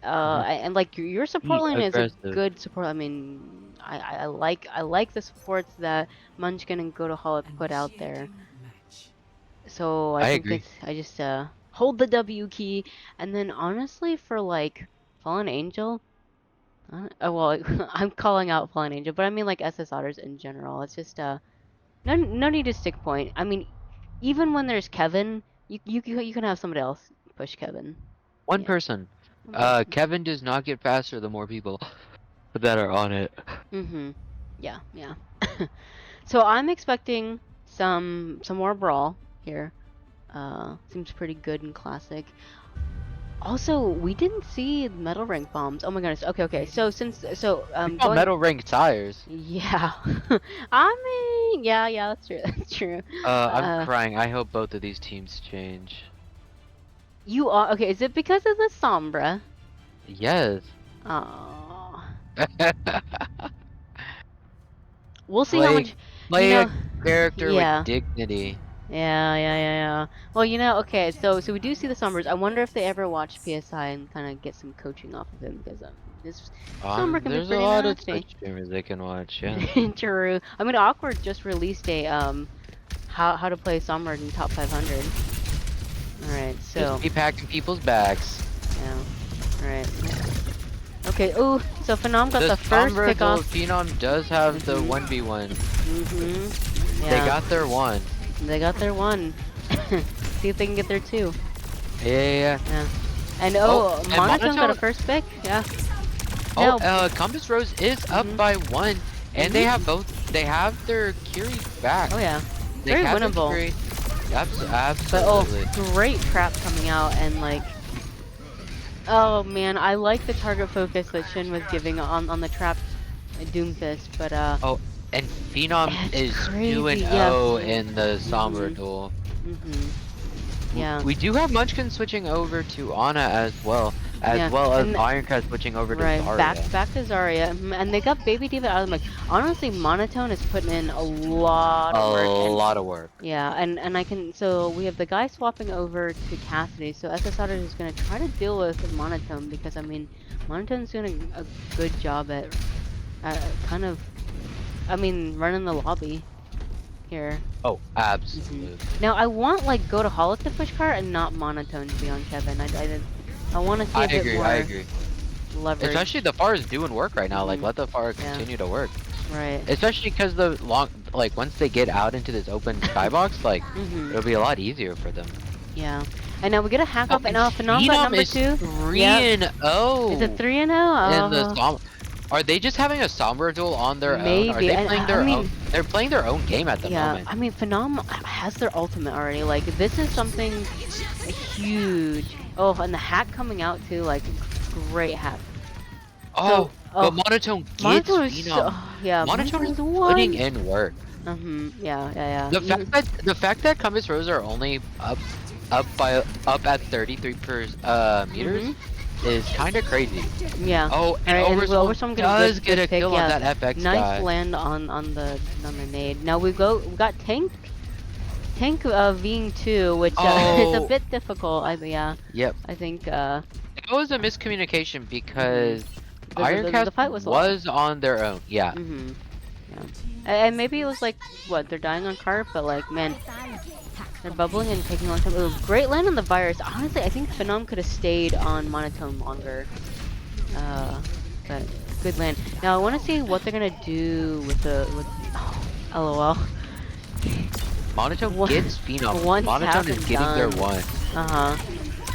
And like your support line is a good support. I mean, I like the supports that Munchkin and Gotoholic put out there. So I I think agree. I just hold the W key, and then honestly for like Fallen Angel, oh well, I'm calling out Fallen Angel, but I mean like SS Otters in general. It's just no need to stick point. I mean, even when there's Kevin, you can have somebody else push Kevin. One Yeah. person. One person. Kevin does not get faster the more people that are on it. Mhm. Yeah, yeah. So I'm expecting some more brawl here. Seems pretty good and classic. Also, we didn't see metal rank bombs. Oh my goodness. Okay, okay. So We saw going. metal ring tires. Yeah. I mean, yeah, that's true. That's true. I'm crying. I hope both of these teams change. You are okay. Is it because of the Sombra? Yes. Oh. play We'll see how much. play You a know. character Yeah. with dignity. Yeah. Well, okay, so we do see the Sombras. I wonder if they ever watch PSI and kind of get some coaching off of him, because this Sombra can be There's a pretty lot of nasty. Twitch streamers they can watch. Yeah. True. I mean, Awkward just released a how to play Sombra in top 500. All right, so Just be packing people's bags. yeah. All right. Okay. Ooh. So Phenom got the first Sombra pick off. Phenom does have the 1v1. Mhm. Yeah. They got their one. They got their one. See if they can get their two. Yeah. And and Monotone got a Monotone- first pick. Yeah. Oh, No. Compass Rose is up by one, and they have both. They have their Curie back. Oh yeah. They Very have their winnable. Curie. But Absolutely. great trap coming out, and like, oh man, I like the target focus that Shin was giving on the trap Doomfist, but Oh, and Phenom it's is crazy, 2-0 in the Sombra duel. Yeah. We do have Munchkin switching over to Ana as well as and Ironclad switching over to right, Zarya. back to Zarya, and they got Baby Diva out of the mix. Honestly, Monotone is putting in a lot of work. A lot of work. Yeah, and I can, so we have the guy swapping over to Cassidy, so SS Otters is going to try to deal with Monotone, because I mean, Monotone's doing a good job at kind of, I mean, running the lobby here. Oh, absolutely. Now I want like Gotoholic to push cart and not Monotone to be on Kevin. I want to see a bit more I agree. leverage. Especially the FAR is doing work right now. Like, let the FAR Yeah. continue to work. Right. Especially because once they get out into this open skybox, like, it'll be a lot easier for them. Yeah. And now we get a hack off, and now Phenom got number 2. 3-0. Is it 3-0? In the Are they just having a Sombra duel on their own? Are Maybe. they And playing their own? They're playing their own game at the moment. I mean, Phenom has their ultimate already. Like, this is something huge. Oh, and the hack coming out too. Like, great hack. But Monotone gets Monotone is Phenom. Monotone is putting in work. Yeah. The fact that Compass Rose are only up at 33 meters is kind of crazy. Yeah. Oh, and Overstorm does get a kill on that FX nice guy. land on the nade. Now we got Tank being 2, which is a bit difficult. Yep. I think It was a miscommunication because the Ironclad fight was on their own. Yeah. Yeah. And maybe it was like, what, they're dying on cart, but like, man, they're bubbling and taking a long time. Ooh, great land on the virus. Honestly, I think Phenom could have stayed on Monotone longer. But good land. Now I want to see what they're gonna do with LOL. Monotone gets Phenom. Once Monotone is getting their one.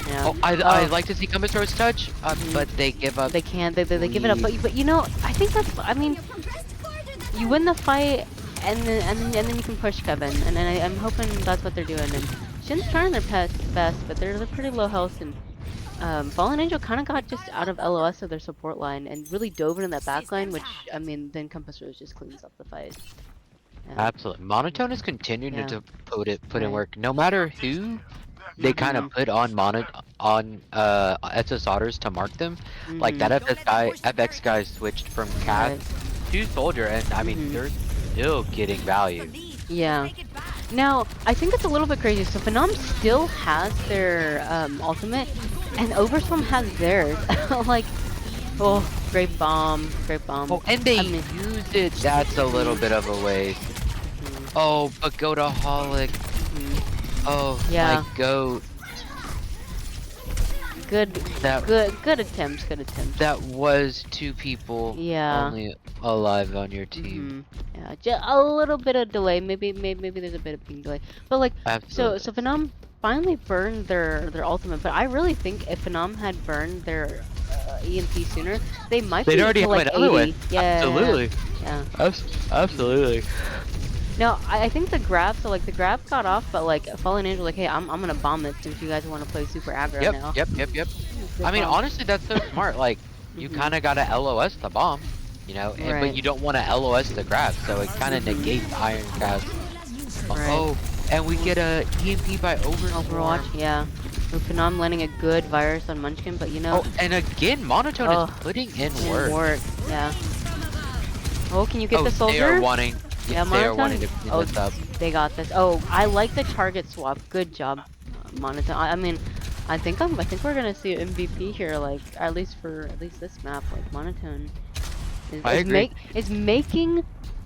Yeah. Oh, I'd like to see Compass Rose touch, but they give up. They can't. They give it up. But you know, I think that's. I mean, you win the fight, and then you can push Kevin, and I'm hoping that's what they're doing. And Shin's trying their best, but they're pretty low health, and Fallen Angel kind of got just out of LOS of their support line and really dove in that back line, which I mean, then Compass Rose just cleans up the fight. Yeah. Absolutely, Monotone is continuing to put in work, no matter who they kind of put on SS Otters to mark them. Like that FX guy switched from Cat to Soldier, and I mean they're still getting value. Yeah. Now I think it's a little bit crazy. So Phenom still has their ultimate, and Overstorm has theirs. Like, oh, great bomb. Great bomb. Oh, and they I mean- used it. That's a little bit of a waste. Mhm, Oh, but go to Holic. mhm. Oh, Yeah. my goat. Good That attempts. Good attempts. that was 2 people Yeah. only alive on your team. Yeah, just a little bit of delay. Maybe there's a bit of ping delay. But like, Absolutely. so Phenom finally burned their ultimate. But I really think if Phenom had burned their EMP sooner, they might They'd be already to have like another 80. one. Yeah. Absolutely. Yeah. Absolutely. No, I think the grab. So like the grab got off, but like Fallen Angel like, hey, I'm gonna bomb this since you guys want to play super aggro now. Yep. Good I mean, bomb. honestly, that's so smart. Like, you Mhm. kind of got to LOS the bomb, you know, and, Right. but you don't want to LOS the grab, so it kind of Mhm. negates Iron Cast. Right. Oh, and we get a EMP by Overwatch, yeah. With Phenom landing a good virus on Munchkin, but you know. Oh, and again, Monotone Oh, is putting in in work. Yeah. Oh, can you get Oh, the they soldier? are wanting. Yeah, They are Monotone? wanting to clean Oh, this up. they got this. Oh, I like the target swap. Good job, Monotone. I mean, I think we're gonna see an MVP here, like at least this map. Like Monotone I agree. is making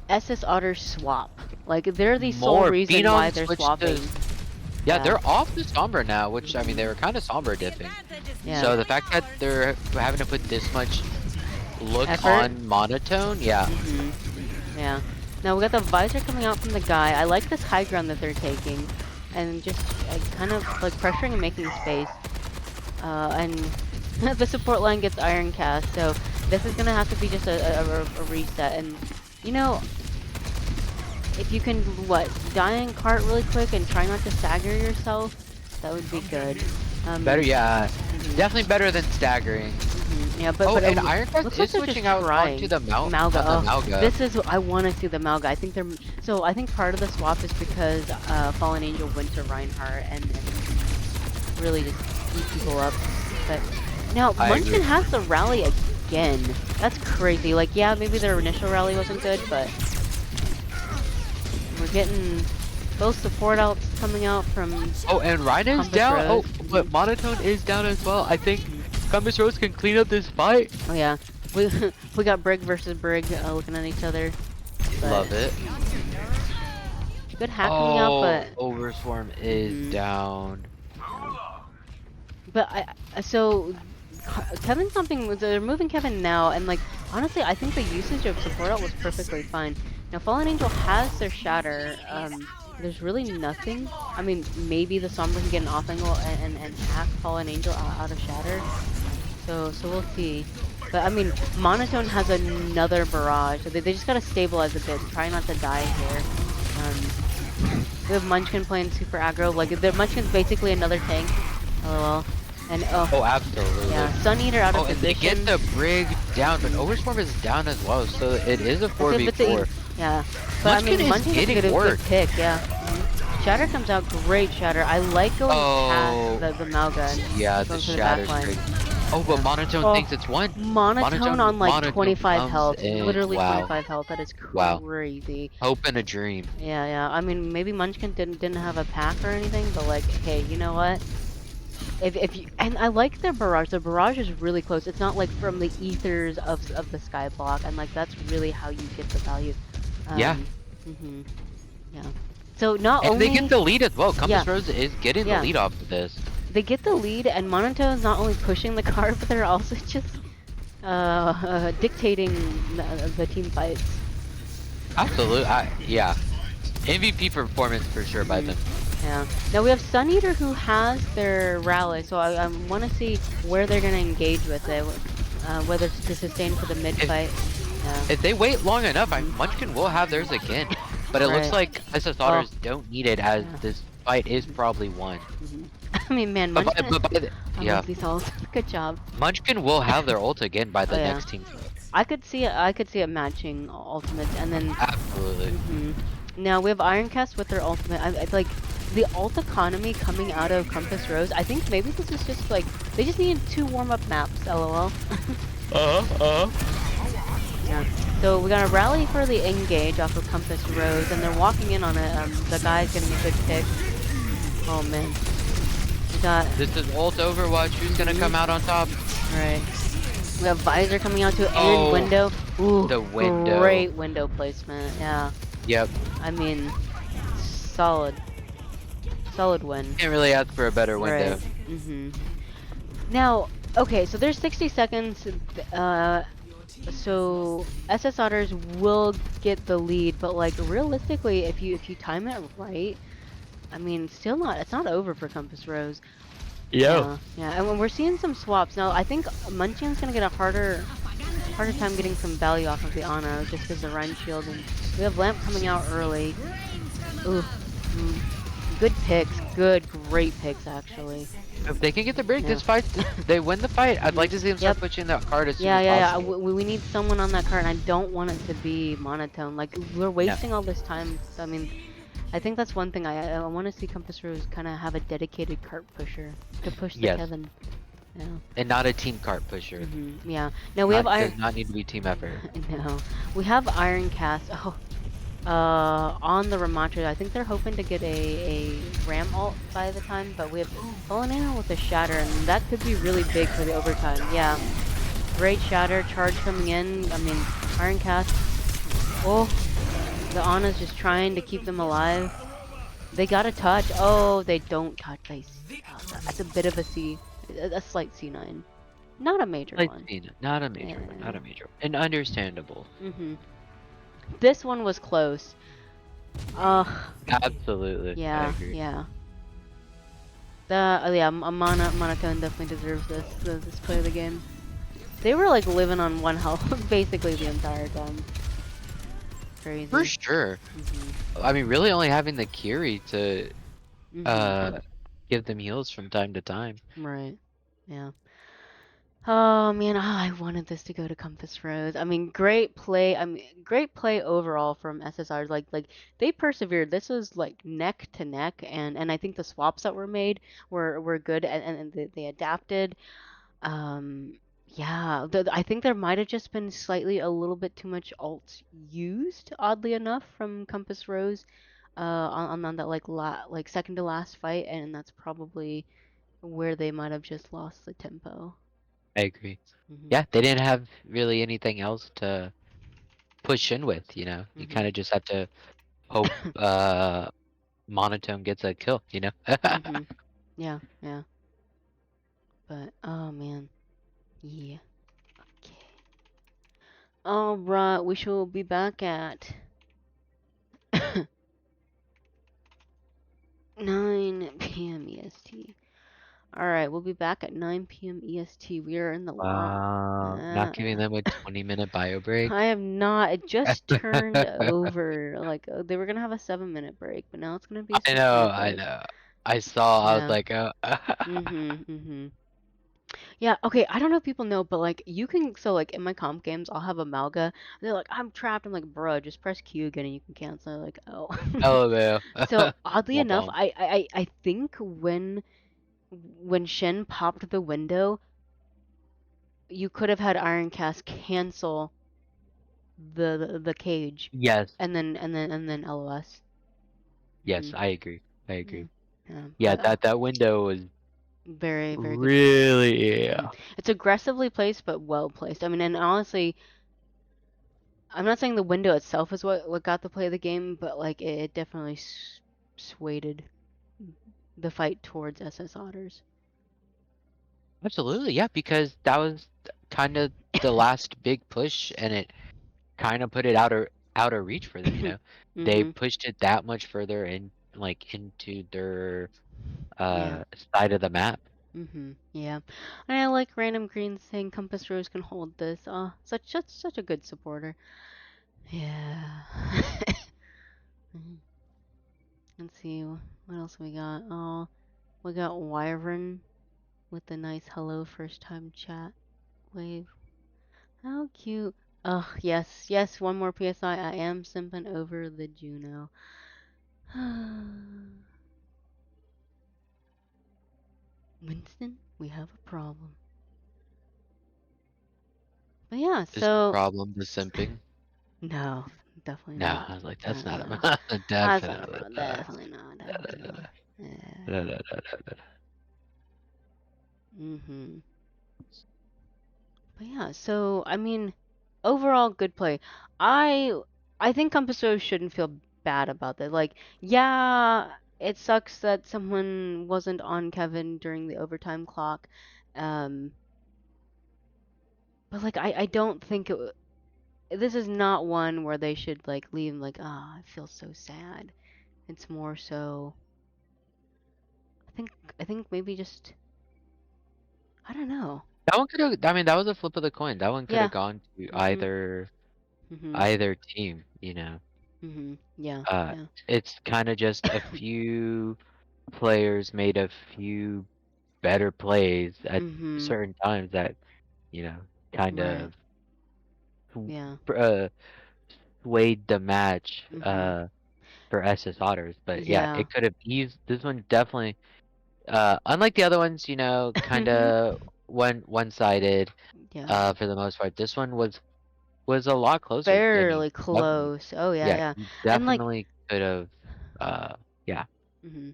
SS Otters swap. Like they're the sole More reason Phenom why they're switched to- swapping. Yeah, Yeah. they're off the Sombra now, which, I mean, they were kind of Sombra diffing. Yeah. So the fact that they're having to put this much look Effort? on Monotone, yeah. Mhm. Yeah. Now we got the visor coming out from the guy. I like this high ground that they're taking, and just kind of like pressuring and making space. And the support line gets Iron Cast, so this is gonna have to be just a reset. And you know, if you can die in cart really quick and try not to stagger yourself, that would be good. Better, yeah. Mhm. Definitely better than staggering. Yeah, but Oh, but and it Iron Cast looks is like they're switching just out trying. onto the Malga. on the Oh, Malga. this is I want to see the Malga. I think I think part of the swap is because Fallen Angel went to Reinhardt and really just beat people up. But now I Munchkin agree. has the rally again. That's crazy. Like yeah, maybe their initial rally wasn't good, but we're getting those support outs coming out from. Oh, and Rhino is Compass down. Rose. Oh, but Monotone is down as well. I think Compass Rose can clean up this fight. Oh yeah, we we got Brig versus Brig looking at each other. But Love it. Good hack coming out, but Overswarm is Mhm. down. But so Kevin's something. They're moving Kevin now, and like honestly, I think the usage of support out was perfectly fine. Now Fallen Angel has their shatter. There's really nothing. I mean, maybe the Sombra can get an off angle and hack Fallen Angel out of shatter. So we'll see. But I mean, Monotone has another barrage. So they just gotta stabilize a bit. Try not to die here. We have Munchkin playing super aggro. Like the Munchkin's basically another tank. LOL. And Oh, absolutely. yeah, Sun Eater out of Oh, and they position. get the Brig down, but Overswarm is down as well, so it is a Okay, but 4v4. yeah, but I mean, Munchkin is Munchkin's getting a good work. pick, yeah. Shatter comes out great, Shatter. I like going Oh, past the Malga. And Yeah, the going for the Shatter's backline. great. Oh, but Monotone Oh. thinks it's one. Monotone on like Monotone 25 comes health, in. literally Wow. 25 health. That is Wow. crazy. Hope and a dream. Yeah. I mean, maybe Munchkin didn't have a pack or anything, but like, hey, you know what? If you and I like the barrage. The barrage is really close. It's not like from the ethers of the sky block, and like that's really how you get the value. Yeah. Mhm. Yeah. So not And only they get the lead as well. Compass Yeah. Rose is getting Yeah. the lead off of this. they get the lead, and Monotone's not only pushing the card, but they're also just dictating the team fights. Absolutely. Yeah. MVP performance for sure by them. Yeah. Now we have Sun Eater who has their rally, so I want to see where they're gonna engage with it, whether it's to sustain for the mid fight. Yeah. If they wait long enough, Munchkin will have theirs again. But it looks Right. like SS Otters don't need it, as Yeah. this fight is probably won. I mean, man, But Munchkin. by the, I yeah, love these ults. Good job. Munchkin will have their ult again by the Oh, yeah. next team. I could see it matching ultimates, and then Absolutely. now we have Ironcast with their ultimate. I like the ult economy coming out of Compass Rose. I think maybe this is just like they just needed 2 warm-up maps. LOL. Yeah. So we're gonna rally for the engage off of Compass Rose, and they're walking in on it. The guy's getting a good pick. Oh man. We got This is ult Overwatch. Who's gonna come out on top? right. We have visor coming out too, and Oh, window. Ooh, the window. great window placement. Yeah. Yep. I mean, solid. Solid win. Can't really ask for a better window. Right. Now, okay, so there's 60 seconds. So SS Otters will get the lead, but like realistically, if you time it right, I mean, still not. It's not over for Compass Rose. Yo. Yeah. And when we're seeing some swaps now, I think Munchin's gonna get a harder time getting some value off of the Ana just because the Rhine shield, and we have Lamp coming out early. Ooh. Good picks. Great picks actually. If they can get the break, Yeah. this fight, they win the fight. I'd like to see them start Yep. pushing that card as soon Yeah, as yeah. possible. We need someone on that card, and I don't want it to be monotone. Like we're wasting all this time. So, I mean, I think that's one thing I want to see Compass Rose kind of have a dedicated cart pusher to push the Yes. Kevin. Yeah. And not a team cart pusher. Yeah. No, we have Does not need to be team effort. No, we have Iron Cast. Oh, on the Ramatra. I think they're hoping to get a Ram ult by the time, but we have Polonano with a Shatter, and that could be really big for the overtime. Yeah. Great Shatter, charge coming in. I mean, Iron Cast. Oh, the Ana's just trying to keep them alive. They got a touch. Oh, they don't touch. That's a bit of a slight C9. Not a major one. Not a major one. Not a major one. And understandable. This one was close. Absolutely. Yeah, I agree. yeah. Monotone definitely deserves this play of the game. They were like living on one health basically the entire time. Crazy. For sure. I mean, really only having the Kiri to give them heals from time to time. Right. Yeah. Oh man, I wanted this to go to Compass Rose. I mean, great play. I mean, great play overall from SSRs. Like they persevered. This was like neck to neck, and I think the swaps that were made were good, and they adapted. Yeah, I think there might have just been slightly a little bit too much ult used, oddly enough, from Compass Rose, on that like second to last fight, and that's probably where they might have just lost the tempo. I agree. Yeah, they didn't have really anything else to push in with, you know. You kind of just have to hope Monotone gets a kill, you know. Yeah, yeah. But oh man. Yeah. Okay. All right, we shall be back at 9 p.m. EST. All right, we'll be back at 9 p.m. EST. We are in the Wow, not giving them a 20-minute bio break. I am not. It just turned over. Like they were gonna have a 7-minute break, but now it's gonna be a 6-minute break. I know. I saw. I was like, oh. Yeah, okay, I don't know if people know, but like you can, so like in my comp games, I'll have a Malga. They're like, I'm trapped. I'm like, bruh, just press Q again and you can cancel. They're like, oh. LMAO. So oddly Womp enough, womp. I think when Shen popped the window, you could have had Iron Cast cancel the cage. Yes. And then LOS. Yes, I agree. I agree. Yeah, that window was very good. really, yeah. It's aggressively placed, but well placed. I mean, and honestly, I'm not saying the window itself is what got the play of the game, but like it definitely swayed the fight towards SS Otters. Absolutely, yeah, because that was kind of the last big push, and it kind of put it out of reach for them. You know, they pushed it that much further in, like into their side of the map. Yeah, and I like Random Green saying Compass Rose can hold this. Oh, such a good supporter. Yeah. Let's see what else we got. Oh, we got Wyvern with the nice hello first time chat wave. How cute. Oh, yes, one more PSI. I am simping over the Juno. Winston, we have a problem. But yeah, Is the problem the simping? No, definitely No, not. I was like, that's not No. a definitely Definitely not. But yeah, so I mean, overall good play. I I think Compass Rose shouldn't feel bad about that. Like, yeah, it sucks that someone wasn't on Kevin during the overtime clock. Um, but like I don't think this is not one where they should like leave like, ah, I feel so sad. It's more so I think I think maybe just I don't know. That one could have. I mean, that was a flip of the coin. That one could Yeah. have gone to Mhm. Mhm. either team. You know, Mhm. Yeah. uh, Yeah. it's kind of just a few players made a few better plays at Mhm. certain times that kind Right. of Yeah. swayed the match Mhm. for SS Otters. But yeah, Yeah. it could have eased. This one definitely, unlike the other ones, kind Mhm. of one-sided Yeah. for the most part. This one was a lot closer, and Fairly definitely, close. Oh yeah, yeah, yeah. you And like definitely could have, yeah, mhm.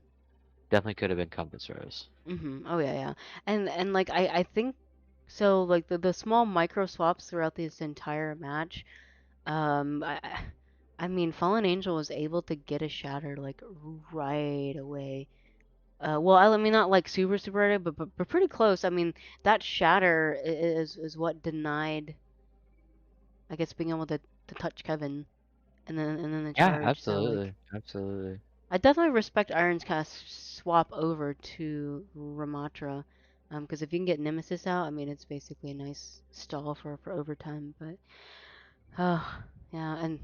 definitely could have been Compass Rose. Mhm. Oh yeah, yeah. And like I think so like the small micro swaps throughout this entire match. I mean Fallen Angel was able to get a shatter like right away. Well, I mean not like super right, but pretty close. I mean that shatter is what denied I guess being able to touch Kevin and then the Yeah, charge. So like absolutely, absolutely. I definitely respect Iron's cast swap over to Ramatra. Because if you can get Nemesis out, I mean, it's basically a nice stall for overtime. But, yeah, and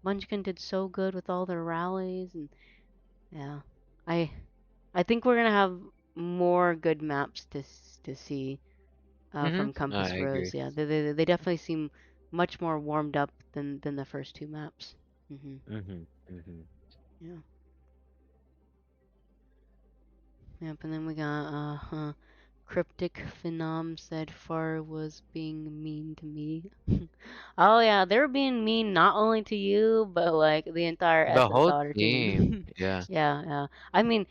Munchkin did so good with all their rallies, and yeah, I I think we're gonna have more good maps to see from No, I Compass agree. Rose. Yeah, they definitely seem much more warmed up than the first two maps. Mhm, mhm. Yeah. Yep, and then we got Cryptic Phenom said Far was being mean to me. Oh yeah, they were being mean not only to you, but like the entire The SS whole Otter team, team. yeah. Yeah, yeah. I mean,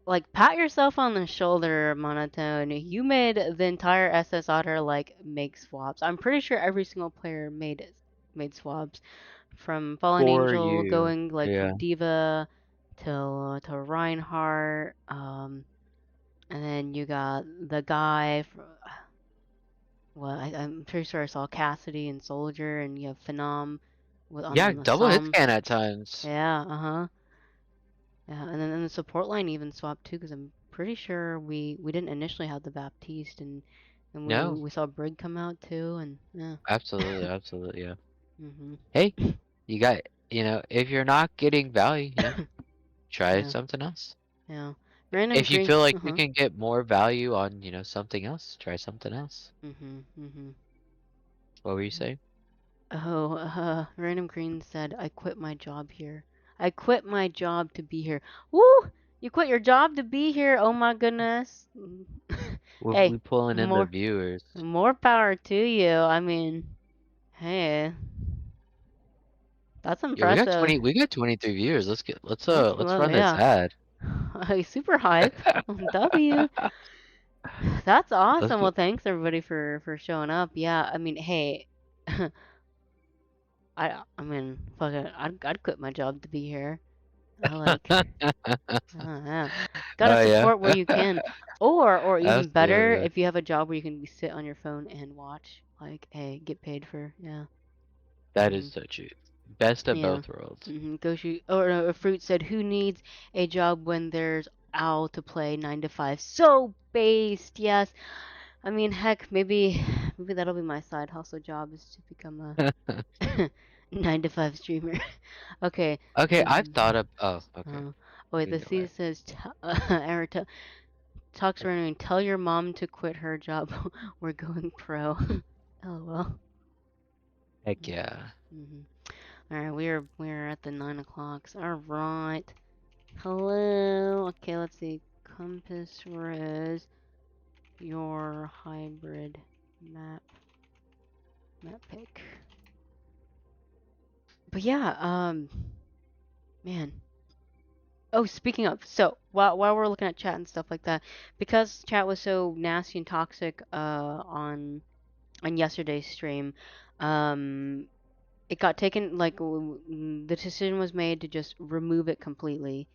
like pat yourself on the shoulder, Monotone. You made the entire SS Otter like make swaps. I'm pretty sure every single player made swaps from Fallen For Angel you, going like yeah. Diva to Reinhardt. And then you got the guy. Well, I'm pretty sure I saw Cassidy and Soldier, and you have Phenom with Yeah, on the double hit Somme. scan at times. Yeah, uh-huh. Yeah, and then the support line even swapped too, because I'm pretty sure we didn't initially have the Baptiste, and No, we saw Brig come out too, and yeah. absolutely, absolutely, yeah. Mhm. Hey, you got, if you're not getting value, try Yeah, something else. yeah. Random If you green. feel like you Uh-huh. can get more value on, something else, try something else. Mhm. Mhm. What were you saying? Oh, Random Green said, I quit my job here. I quit my job to be here. Woo! You quit your job to be here. Oh my goodness. We Hey, pulling in the more viewers. more power to you. I mean, hey, that's Yeah, we got impressive. 20, we got 23 viewers. That's Let's well, run this yeah. ad. Super hype. W. That's Let's awesome. go. Well, thanks everybody for showing up. Yeah, I mean, hey, I mean, fuck it. I'd quit my job to be here. I like. Oh, yeah. Gotta Oh yeah. support where you can. Or even better, Absolutely. if you have a job where you can sit on your phone and watch. Like, hey, get paid for, yeah. That is Mhm. so true. Best of Yeah. both worlds. Mhm. Go shoot. Or Fruit said, "Who needs a job when there's owl to play 9 to 5?" So based, yes. I mean, heck, maybe that'll be my side hustle job is to become a 9 to 5 streamer. Okay. Okay, I've The thought of. Oh, okay. uh, wait, You the can go C ahead. says, Arita, talks around and tell your mom to quit her job. We're going pro. LOL. Heck yeah. Mm-hmm. All right, we're at the 9 o'clocks. All right. Hello. Okay, let's see. Compass Rose, your hybrid map pick. But yeah, man, Oh, speaking of, so while we're looking at chat and stuff like that, because chat was so nasty and toxic on yesterday's stream, um, it got taken like the decision was made to just remove it completely.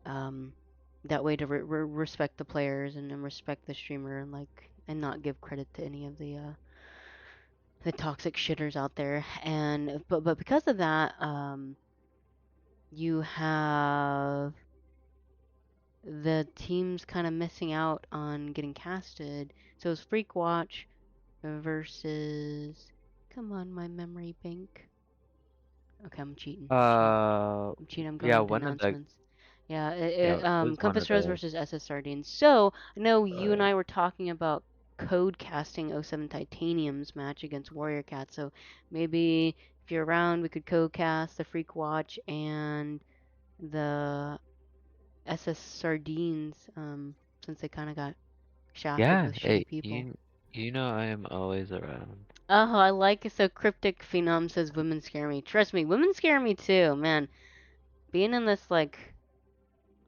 Um, that way to respect the players and respect the streamer and and not give credit to any of the toxic shitters out there. And but because of that, you have the teams kind of missing out on getting casted. So it's Freak Watch versus. Come on, my memory bank. Okay, I'm cheating. I'm cheating. Uh, I'm cheating. I'm going yeah, into one of the announcements. Yeah, yeah, it was one Compass of Rose the versus SS Sardines. So I know you and uh, I were talking about code casting '07 Titanium's match against Warrior Cat. So maybe if you're around, we could code cast the Freak Watch and the SS Sardines. Since they kind of got shafted yeah. with shitty Hey, people. you know I am always around. Oh, I like it. So Cryptic Phenom says women scare me. Trust me, women scare me too, man. Being in this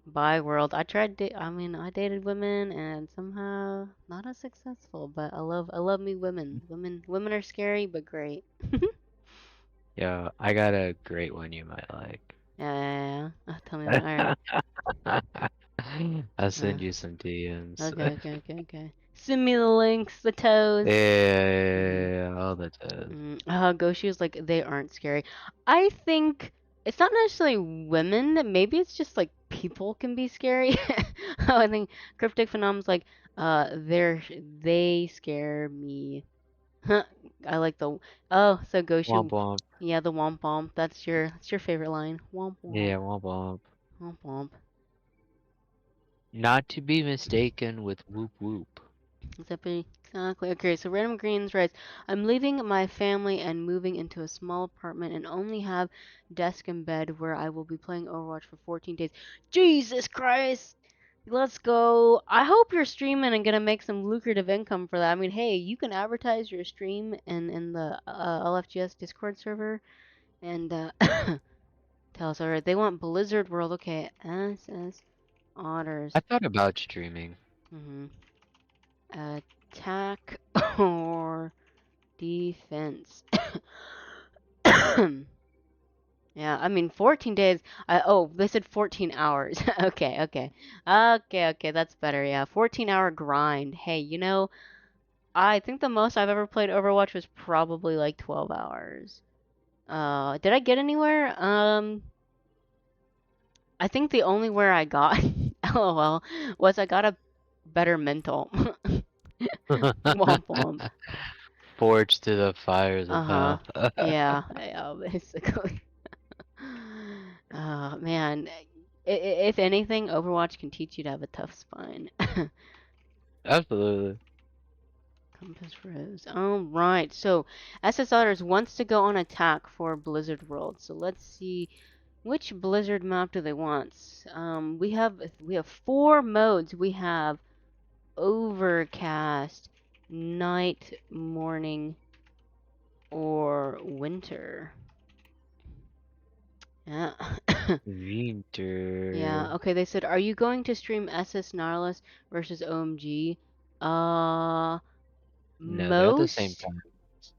bi world, I mean, I dated women and somehow not as successful, but I love me women. Women are scary but great. Yeah, I got a great one you might like. Yeah. Oh, tell me about it. All right. I'll Uh, send you some DMs. okay. Send me the links, the toes. Mm. Yeah, all the time. Goshi is like they aren't scary. I think it's not necessarily women. Maybe it's just like people can be scary. I think Cryptic Phenom's like they scare me. I like the so Womp Goshi, womp. yeah, the womp womp. That's your favorite line. Womp womp Yeah, womp womp. womp womp. Not to be mistaken with whoop whoop. Exactly. Okay, so Random Greens writes, I'm leaving my family and moving into a small apartment and only have desk and bed where I will be playing Overwatch for 14 days. Jesus Christ! Let's go. I hope you're streaming and gonna make some lucrative income for that. I mean, hey, you can advertise your stream in the LFGS Discord server and tell us. Alright, they want Blizzard World. Okay, SS I Otters. thought about streaming. Mm-hmm. Attack or defense. Yeah, I mean 14 days. Oh, they said 14 hours. Okay, that's better. Yeah, 14-hour grind. Hey, I think the most I've ever played Overwatch was probably like 12 hours. Did I get anywhere? I think the only where I got, LOL, was I got a better mental. Womp womp. Forged to the fires of Uh-huh. hell. Yeah, basically. Man, if anything, Overwatch can teach you to have a tough spine. Absolutely. Compass Rose. All right. So, SS Otters wants to go on attack for Blizzard World. So let's see which Blizzard map do they want. We have four modes. We have Overcast, Night, Morning, or Winter. Yeah. Yeah, Winter. okay, they said, are you going to stream SS Gnarlus versus OMG? Uh, No, they're at the same most time.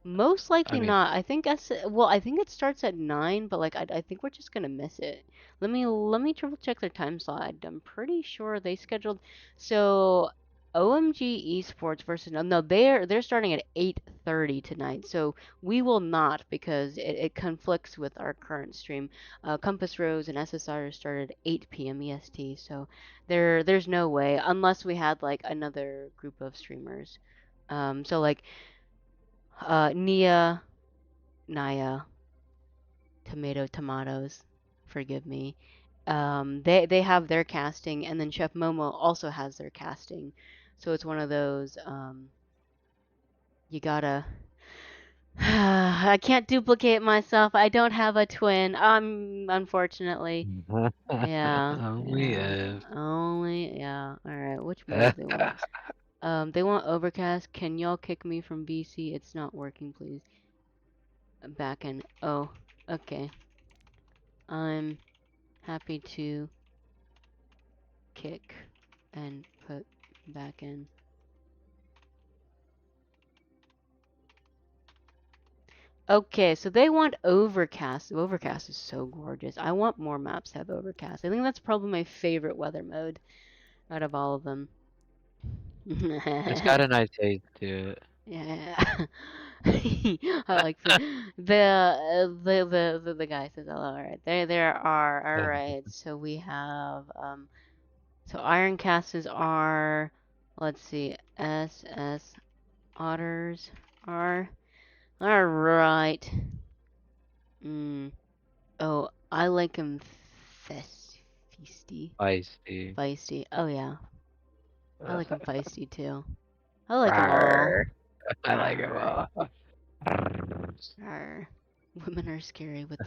most I likely mean, not. I think it starts at 9, but I think we're just gonna miss it. Let me triple check their time slot. I'm pretty sure they scheduled so OMG Esports versus no, they're starting at 8:30 tonight. So we will not because it conflicts with our current stream. Compass Rose and SSR started at 8 p.m. EST. So there's no way unless we had like another group of streamers. So like Nia, Naya, tomatoes, forgive me. They have their casting, and then Chef Momo also has their casting. So it's one of those you gotta. I can't duplicate myself. I don't have a twin. Unfortunately. Yeah, only yeah, if. only yeah. All right, which mode do they want? They want Overcast. Can y'all kick me from BC? It's not working, please. Back in. Oh, okay. I'm happy to kick and put back in. Okay, so they want overcast. Overcast is so gorgeous. I want more maps to have overcast. I think that's probably my favorite weather mode out of all of them. It's got a nice taste to it. Yeah. I like the guy says hello. All right. There are. All right. So we have so iron casters are, let's see, SS otters are. All right. Oh, I like him feisty. Feisty. Feisty. Oh yeah. I like him feisty too. I like them all. Arr. I like it all. Arr. Women are scary with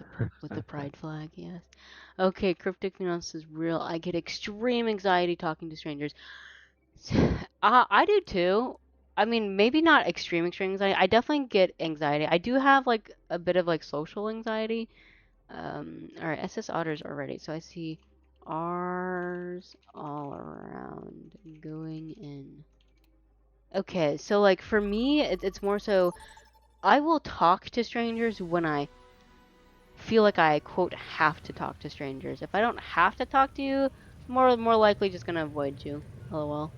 the pride flag, yes. Okay, cryptic nuance is real. I get extreme anxiety talking to strangers. I do too. I mean, maybe not extreme anxiety. I definitely get anxiety. I do have like a bit of like social anxiety. All right, SS Otters are ready. So I see R's all around going in. Okay, so like for me, it's more so I will talk to strangers when I feel like I quote have to talk to strangers. If I don't have to talk to you, more likely just gonna avoid you. LOL.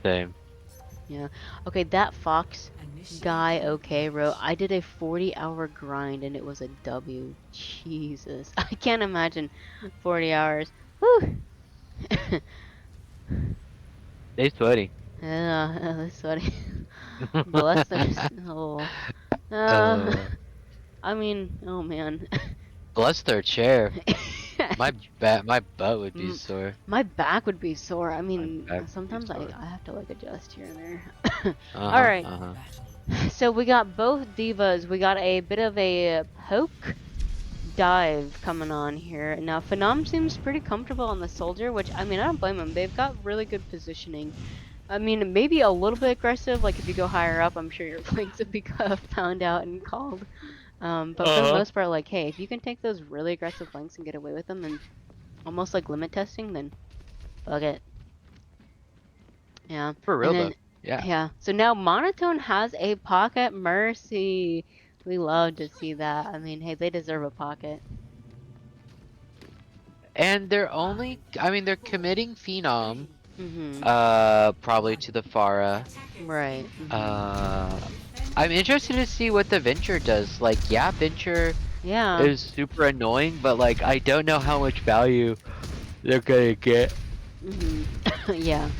Same. Yeah. Okay, that fox guy. Okay, wrote. I did a 40-hour grind and it was a W. Jesus, I can't imagine 40 hours. Whew. They sweaty. Yeah, that's funny. Bless their soul. I mean, oh man. Bless their chair. My butt would be sore. My back would be sore. I mean, back would be sometimes I sore. have to like adjust here and there. Uh-huh, Alright, uh-huh. so we got both divas. We got a bit of a poke dive coming on here. Now, Phenom seems pretty comfortable on the soldier, which, I mean, I don't blame him. They've got really good positioning. I mean, maybe a little bit aggressive, like if you go higher up, I'm sure your flanks would be found out and called. But for the most part, like, hey, if you can take those really aggressive flanks and get away with them, then almost like limit testing, then fuck it. Yeah. For real and then, though. Yeah. Yeah. So now Monotone has a pocket mercy. We love to see that. I mean, hey, they deserve a pocket. And they're only, I mean, they're committing Phenom, Mm-hmm. probably to the Pharah. Right. Mm-hmm. I'm interested to see what the Venture does. Like, yeah, Venture Yeah. is super annoying, but like, I don't know how much value they're gonna get Mm-hmm. Yeah.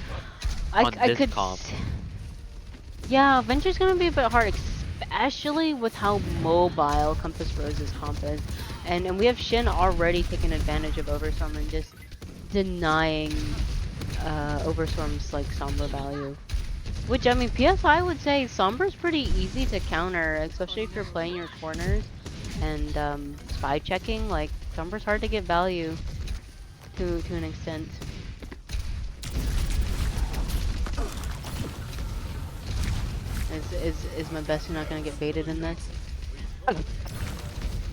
on I this could. comp. Yeah, Venture's gonna be a bit hard, especially with how mobile Compass Rose's comp is. And we have Shin already taking advantage of Overstorm and just denying Overstorm's like Sombra value. Which, I mean, PSI would say Sombra's pretty easy to counter, especially if you're playing your corners and spy checking. Like, Sombra's hard to get value to an extent. Is my bestie not gonna get baited in this?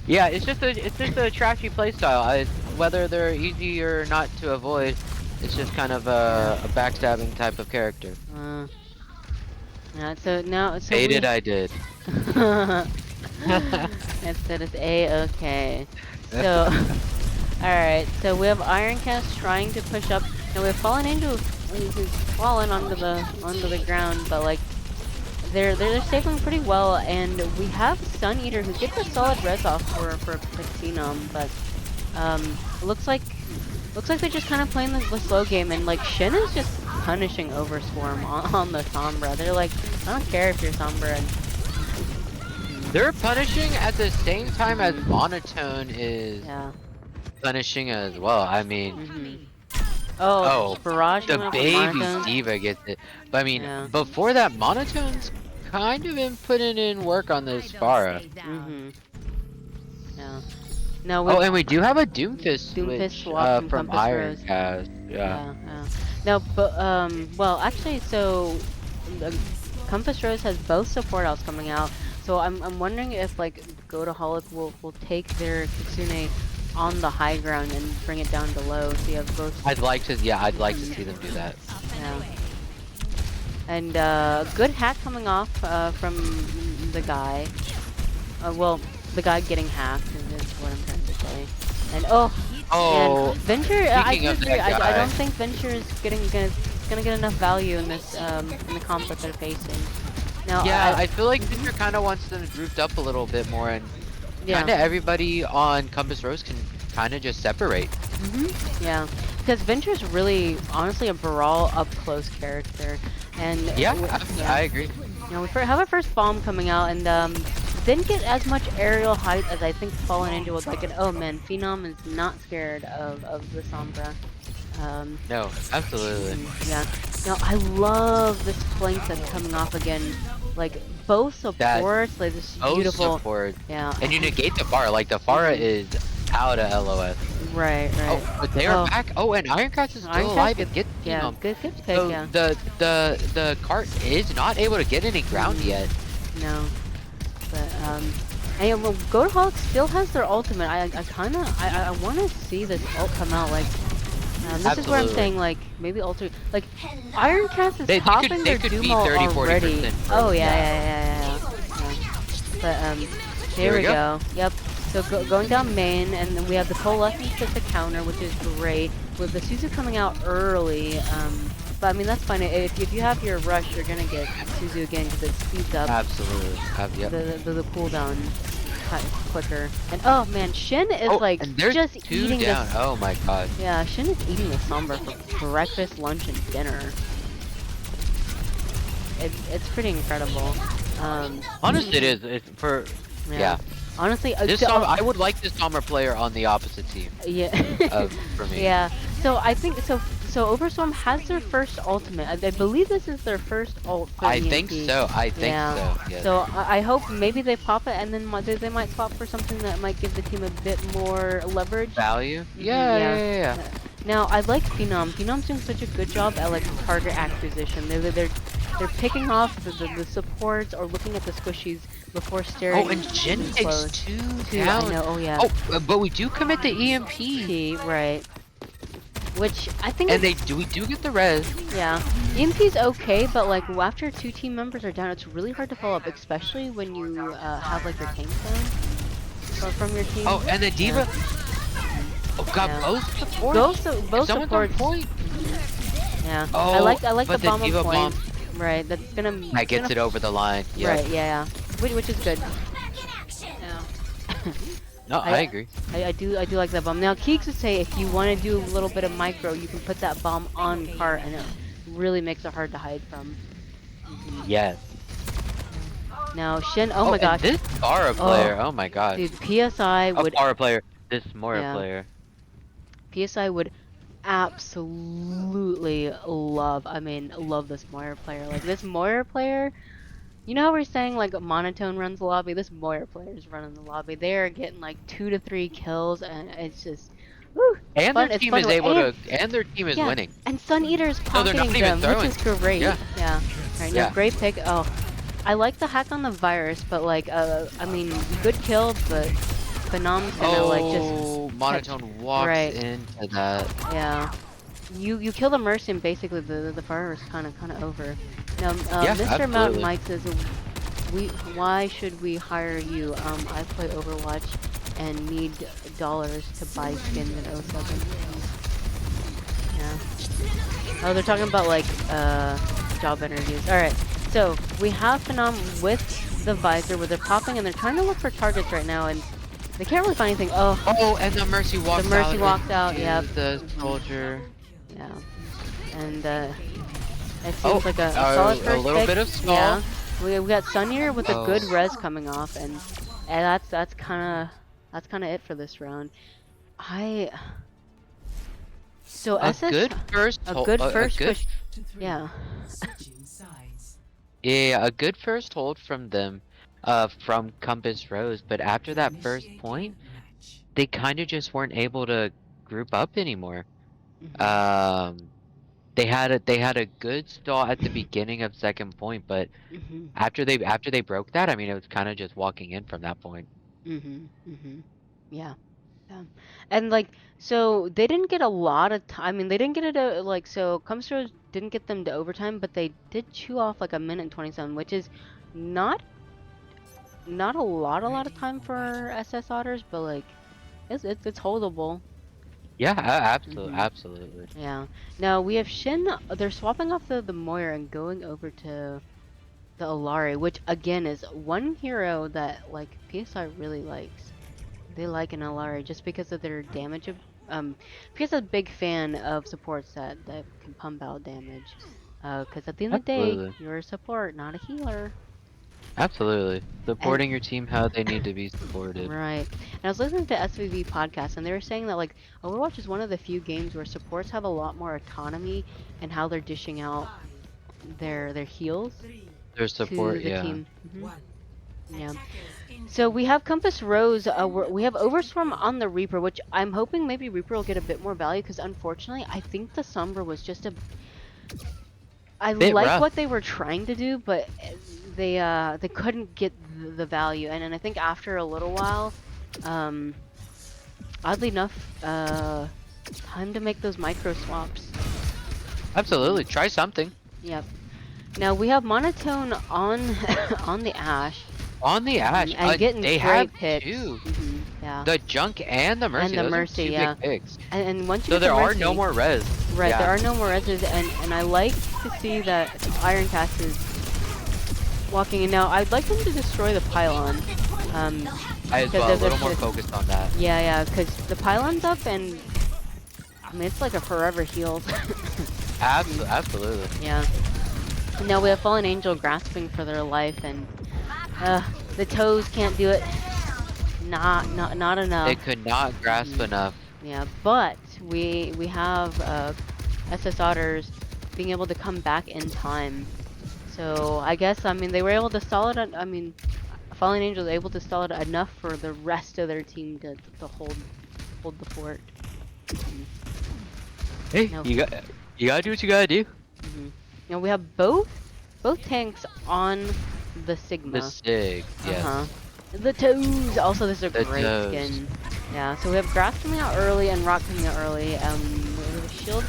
Yeah, it's just a trashy playstyle. Whether they're easy or not to avoid, it's just kind of a backstabbing type of character. Yeah, so now Baited, I did. Instead it's A-okay. So alright, so we have Ironcast trying to push up, and we have Fallen Angel who's fallen onto the ground, but like they're stapling pretty well, and we have Sun Eater who gets a solid res off for Phenom, but looks like they're just kind of playing the slow game, and like Shin is just punishing Overswarm on the Sombra. They're like, I don't care if you're Sombra. They're punishing at the same time as Monotone is punishing as well. I mean, oh, Barrage the baby Monotone. Diva gets it. But I mean, before that, Monotone's kind of been putting in work on this Pharah. Yeah. No, and we do have a Doomfist switch swap from Ironcast. Yeah. No, but well, actually, so Compass Rose has both support outs coming out. So I'm wondering if like Godaholic will take their Kitsune on the high ground and bring it down to low, so you have both. I'd like to see them do that. Yeah. And good hack coming off from the guy. Well, the guy getting hacked is what I'm trying to say. And Oh, and Venture, I speaking of disagree. that I guy. don't think Venture is gonna get enough value in this in the comp that they're facing. Now, Yeah, I feel like Victor kind of wants them grouped up a little bit more, and yeah. kind of everybody on Compass Rose can kind of just separate. Yeah, because Venture's really, honestly, a brawl up close character, and Yeah, I agree. You know, we have our first bomb coming out, and didn't get as much aerial height as I think fallen into it. Like, oh man, Phenom is not scared of the Sombra. No, absolutely. Yeah. Now I love this flank that's coming off again. Like both supports, like this beautiful. Support. Yeah. And you negate the Pharah. Like the Pharah is out of LOS. Right. Oh, but they are back. Oh, and Ironcross is still alive and get yeah, good pick, so yeah. the cart is not able to get any ground yet. No. But and well, Goathawk still has their ultimate. I want to see this ult come out. Like this is where I'm saying like maybe ultimate. Like Ironcast is popping their Dumo already. Oh yeah. But here we go. Yep. So going down main, and then we have the coalescence as the counter, which is great. With the Suzu coming out early, but I mean that's fine. If you have your rush, you're gonna get Suzu again because it speeds up. Absolutely. The cooldown quicker. And oh man, Shin is like and there's just two eating down. this. Oh my god. Yeah, Shin is eating the Sombra for breakfast, lunch, and dinner. It's pretty incredible. Honestly, it is. It's for yeah. Honestly, I would like this Sombra player on the opposite team. Yeah. For me. Yeah. So I think so. Overstorm has their first ultimate. I believe this is their first ult for I EMP. think so. I think so. Yes. So I hope maybe they pop it and then they might swap for something that might give the team a bit more leverage. Value. Yeah. Now I like Phenom. Phenom's doing such a good job at like target acquisition. They're picking off the supports or looking at the squishies before staring. Oh, and Jin takes two down. I know. Oh yeah. Oh, but we do commit the EMP. Right. Which I think. And we do get the res. Yeah. EMP's okay, but like after two team members are down, it's really hard to follow up, especially when you have like your tank down from your team. Oh, and the D.Va. Oh god, both supports. Both supports. Point. Yeah. Oh, I like the bomb D.Va on point. bomb. Right. That's gonna. That gets it over the line. Yeah. Right. Yeah. Which is good. Yeah. No, I agree. I do like that bomb. Now, Keeks would say if you want to do a little bit of micro, you can put that bomb on cart, and it really makes it hard to hide from. Yes. Now, Shin. Oh my gosh. This Pharah player. Oh my god. Dude, PSI would. Pharah player. This Moira player. PSI would absolutely love. Love this Moira player. Like this Moira player. You know how we're saying like Monotone runs the lobby? This Moira player is running the lobby. They are getting like 2 to 3 kills, and it's just, woo! And their team is able to, and their team is winning. And Sun Eater's pocketing them, which is great. Yeah. Right, no, great pick. Oh, I like the hack on the virus, but like, good kill, but Phenom's gonna like just. Monotone walks into that. Yeah. You kill the Mercy, and basically the fire is kind of over. Now, Mr. Mountain Mike says, why should we hire you? I play Overwatch and need dollars to buy skins in 07. Yeah. Oh, they're talking about like job interviews. All right. So we have Phenom with the visor where they're popping and they're trying to look for targets right now, and they can't really find anything. Oh, and the Mercy walked out. The Mercy walked out. Yeah. The soldier. Yeah. And it seems like a solid first a little pick. bit of small. Yeah. We got Sunnier with a good res coming off, and that's kind of it for this round. So a good first push. Yeah. Yeah, a good first hold from them, from Compass Rose. But after that first point, they kind of just weren't able to group up anymore. They had a good stall at the beginning of second point, but after they broke that, I mean, it was kind of just walking in from that point. Yeah. Yeah. And like, so they didn't get a lot of time. I mean, they didn't get it like, so Comsters didn't get them to overtime, but they did chew off like a minute and 27, which is not not a lot of time for SS Otters, but like it's holdable. Yeah, absolutely, Hmm. absolutely. Yeah. Now we have Shin. They're swapping off the Moira and going over to the Alari, which again is one hero that like PSI really likes. They like an Alari just because of their damage. Because I'm a big fan of supports that can pump out damage. Because at the end of the day, Absolutely. you're a support, not a healer. Absolutely. And Supporting your team how they need to be supported. right. And I was listening to SVV podcast, and they were saying that like Overwatch is one of the few games where supports have a lot more autonomy in how they're dishing out their heals Their to support, the yeah. team. Yeah. So we have Compass Rose. We have Overswarm on the Reaper, which I'm hoping maybe Reaper will get a bit more value because unfortunately I think the Sombra was just a. I Bit like rough. what they were trying to do, but they couldn't get the value, and I think after a little while, um, oddly enough, time to make those micro swaps. Absolutely. Try something. Yep. Now we have Monotone on on the Ash. On the Ash, And getting they great have picks. two. Yeah. The Junk and the Mercy. And the Those Mercy, are two yeah. big picks. And once you So get the there are Mercy, no more res. right, Yeah. there are no more reses, and I like to see that Ironcast is walking in. Now, I'd like them to destroy the pylon. I as 'cause well, a there's little more focused on that. Yeah, because the pylon's up, and I mean, it's like a forever heal. Absolutely. Yeah. Now we have Fallen Angel grasping for their life, and the toes can't do it. Not enough. They could not grasp enough. Yeah, but we have SS Otters being able to come back in time. So I guess I mean they were able to stall it. I mean, Fallen Angel was able to stall it enough for the rest of their team to hold the fort. Hey, No. you gotta do what you gotta do. Now we have both tanks on the Sigma. The Sig, yes. The toes. Also, this is a The great toes. skin. Yeah. So we have Grass coming out early and Rock coming out early. We have a shield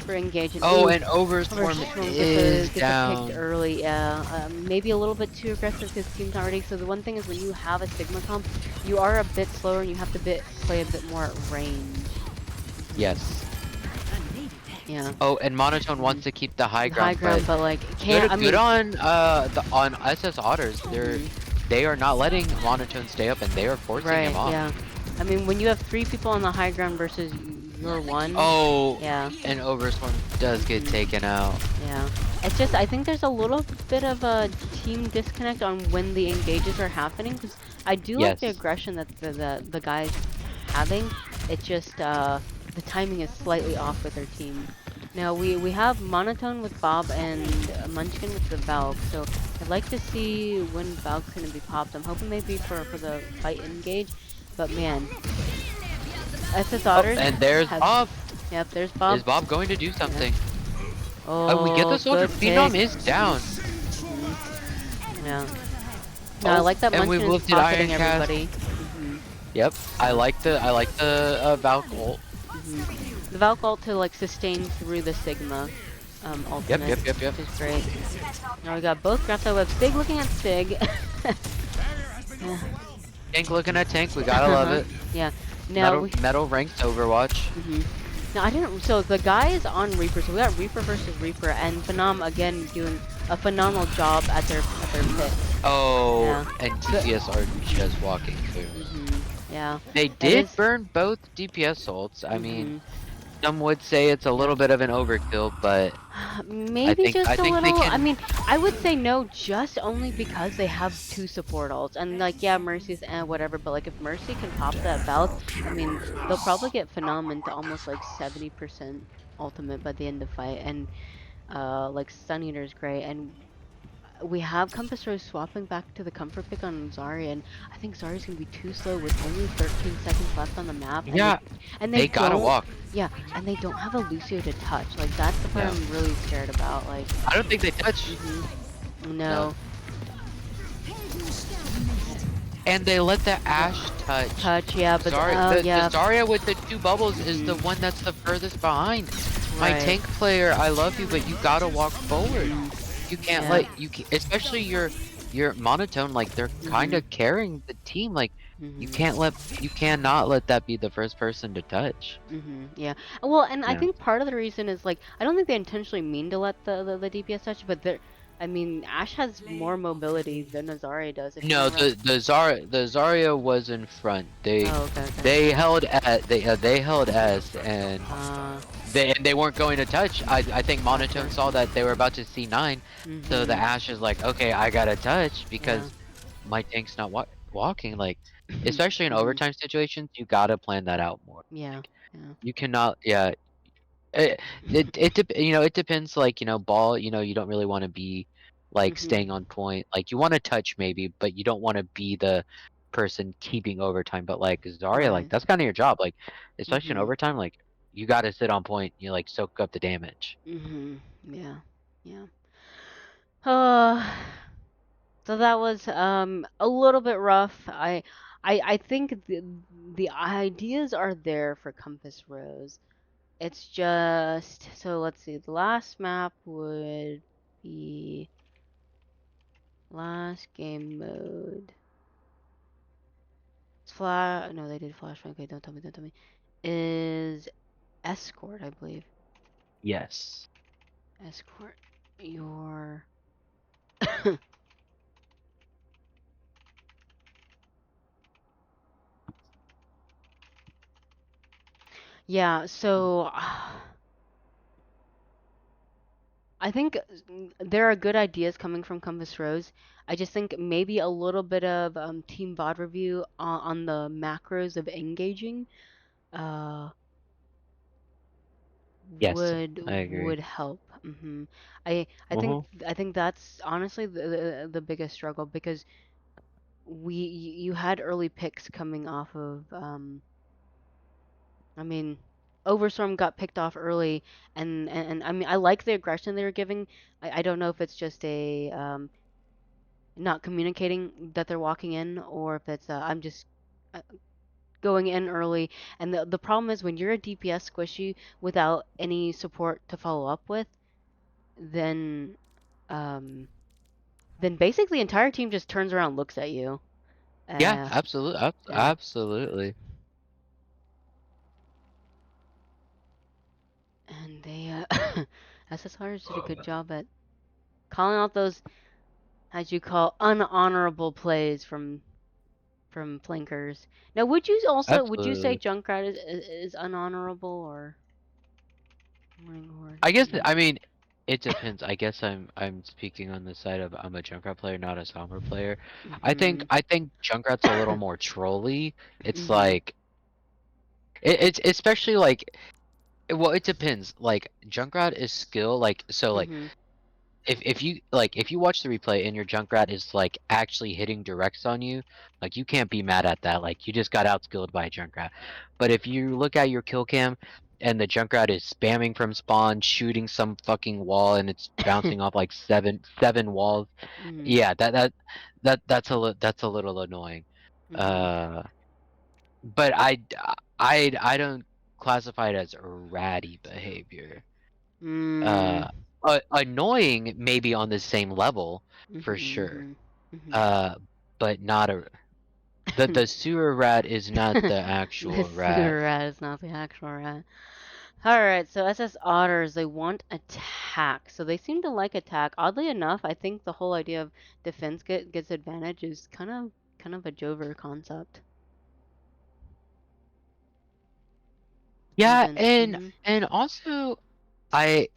for engaging. Oh, Ooh, and Overswarm is gets down. picked early. Yeah. Maybe a little bit too aggressive because team's not ready. So the one thing is when you have a Sigma comp, you are a bit slower and you have to play a bit more at range. Yes. Yeah. Oh, and Monotone wants to keep the high ground, but like can't. good, I mean, good on on SS Otters. They are not letting Monotone stay up, and they are forcing right. him off. Yeah. I mean, when you have 3 people on the high ground versus your 1. Oh. Yeah. And Overswarm does get taken out. Yeah. It's just I think there's a little bit of a team disconnect on when the engages are happening because I do like the Yes. aggression that the guys having. It's just the timing is slightly off with their team. Now we have Monotone with Bob and Munchkin with the Valk, so I'd like to see when Valk's gonna be popped. I'm hoping maybe for the fight engage, but man, SS Otters. And there's Bob. Yep, there's Bob. Is Bob going to do something? Oh, we get the soldier. good Phenom pick. is down. Yeah. No, I like that and we've Munchkin is lifted pocketing Ironcast. everybody. Yep. I like the Valk ult. The Valk ult to like sustain through the Sigma ultimate. Yep. Which is great. Now we got both Grapside Web. Sig looking at Sig. Tank looking at Tank. We gotta love it. Yeah. Now Metal ranked Overwatch. Now I didn't. So the guy is on Reaper. So we got Reaper versus Reaper, and Phenom again doing a phenomenal job at their pit. Oh, Yeah. and DPS are just walking through. Yeah. They did burn both DPS ults. I mean, some would say it's a little bit of an overkill, but Maybe just I a think they little. can- I mean, I would say no, just only because they have 2 support ults, and like yeah, Mercy's and whatever. But like if Mercy can pop that Valk, I mean, they'll probably get Phenom to almost like 70% ultimate by the end of fight, and like Sun Eater's great, and we have Compass Rose swapping back to the comfort pick on Zarya, and I think Zarya's gonna be too slow with only 13 seconds left on the map. And yeah, they gotta don't- walk. Yeah, and they don't have a Lucio to touch. Like that's the part No. I'm really scared about. Like, I don't think they touch. no. and they let the Ash touch yeah, but Zarya. oh The yeah, Zarya with the 2 bubbles is the one that's the furthest behind. My right. tank player, I love you, but you gotta walk forward. You can't Yeah. let especially your monotone, like they're kind of carrying the team. Like you cannot let that be the first person to touch. Yeah. Well, and I Yeah. think part of the reason is like I don't think they intentionally mean to let the DPS touch, but they're. I mean, Ash has more mobility than Azari does. If you No, remember. the Zarya was in front. Oh, okay, okay. They held at they held S and Uh, they weren't going to touch. I think Monotone gotcha. saw that they were about to C9, so the Ash is like, okay, I gotta touch Yeah. because my tank's not walking. Like, especially in overtime situations, you gotta plan that out more. Yeah. Like, Yeah. you cannot. Yeah, it depends. Like ball. You don't really want to be like staying on point. Like you want to touch maybe, but you don't want to be the person keeping overtime. But like Zarya, like Right. that's kind of your job. Like especially in Mhm. overtime, like you got to sit on point. You like soak up the damage. Yeah. Yeah. Uh, so that was a little bit rough. I think the ideas are there for Compass Rose. It's just so let's see. The last map would be last game mode. It's flash. No, they did flash. Okay, don't tell me. Don't tell me. Is escort, I believe. Yes. Escort your. Yeah. So. I think there are good ideas coming from Compass Rose. I just think maybe a little bit of team VOD review on the macros of engaging uh, Yes, I agree. would help. Uh-huh. I think that's honestly the biggest struggle because you had early picks coming off of I mean Overstorm got picked off early and I mean I like the aggression they were giving. I don't know if it's just a not communicating that they're walking in, or if it's I'm just uh, going in early. And the problem is when you're a DPS squishy without any support to follow up with, then um, then basically the entire team just turns around, and looks at you. Yeah, Uh, absolutely, yeah, absolutely. and they SSRs did a good job at calling out those as you call unhonorable plays from flankers. Now, would you say Absolutely. Junkrat is unhonorable or Morning Horde? I guess I mean it depends. I guess I'm speaking on the side of I'm a Junkrat player, not a Sombra player. Mhm. I think Junkrat's a little more trolly. It's Mhm. like it's especially like well it depends. Like Junkrat is skill like so like Mhm. if you watch the replay and your Junkrat is like actually hitting directs on you, like you can't be mad at that. Like you just got outskilled by a Junkrat. But if you look at your kill cam and the Junkrat is spamming from spawn, shooting some fucking wall and it's bouncing off like seven walls, Mhm. yeah, that's a little annoying. Mhm. Uh, but I don't classify it as ratty behavior. Mm. Uh, annoying maybe on the same level for sure. Mhm. Mhm. Uh, but not a the sewer rat is not the The actual rat. sewer rat is not the actual rat. Alright, so SS Otters, they want attack. So they seem to like attack. Oddly enough, I think the whole idea of defense gets advantage is kind of a Jover concept. Yeah, Even. and also I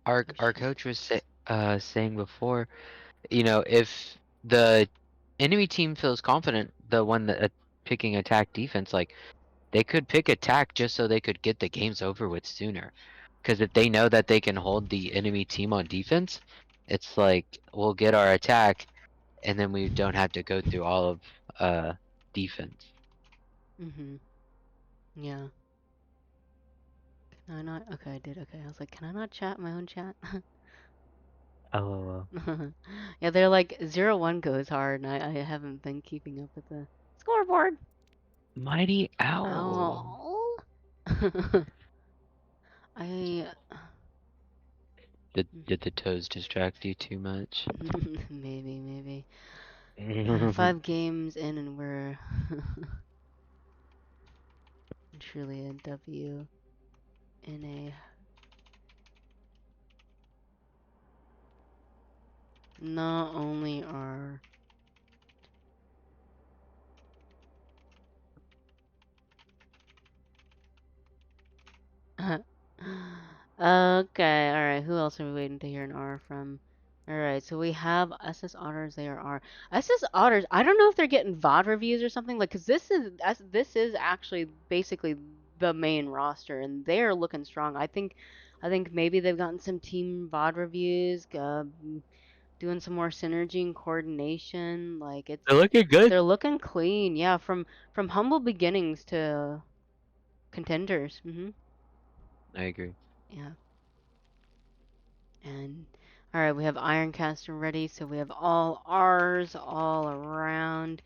our Push. coach was saying before, if the enemy team feels confident, the one that picking attack defense, like they could pick attack just so they could get the games over with sooner. Because if they know that they can hold the enemy team on defense, it's like we'll get our attack, and then we don't have to go through all of defense. Mhm. Yeah. Can I not? Okay, I did. Okay, I was like, can I not chat my own chat? LOL. Yeah, they're like 0-1 goes hard, and I haven't been keeping up with the scoreboard. Mighty Owl. Oh. I Did the toes distract you too much? maybe. I 5 games in, and we're truly a W in a. Not only are okay, alright, who else are we waiting to hear an R from? Alright, so we have SS Otters, they are R. SS Otters, I don't know if they're getting VOD reviews or something, like, cause this is actually basically the main roster, and they're looking strong. I think maybe they've gotten some team VOD reviews, doing some more synergy and coordination, like, They're looking good. they're looking clean, yeah, from humble beginnings to contenders. I agree. Yeah. And all right, we have Ironcaster ready, so we have all R's all around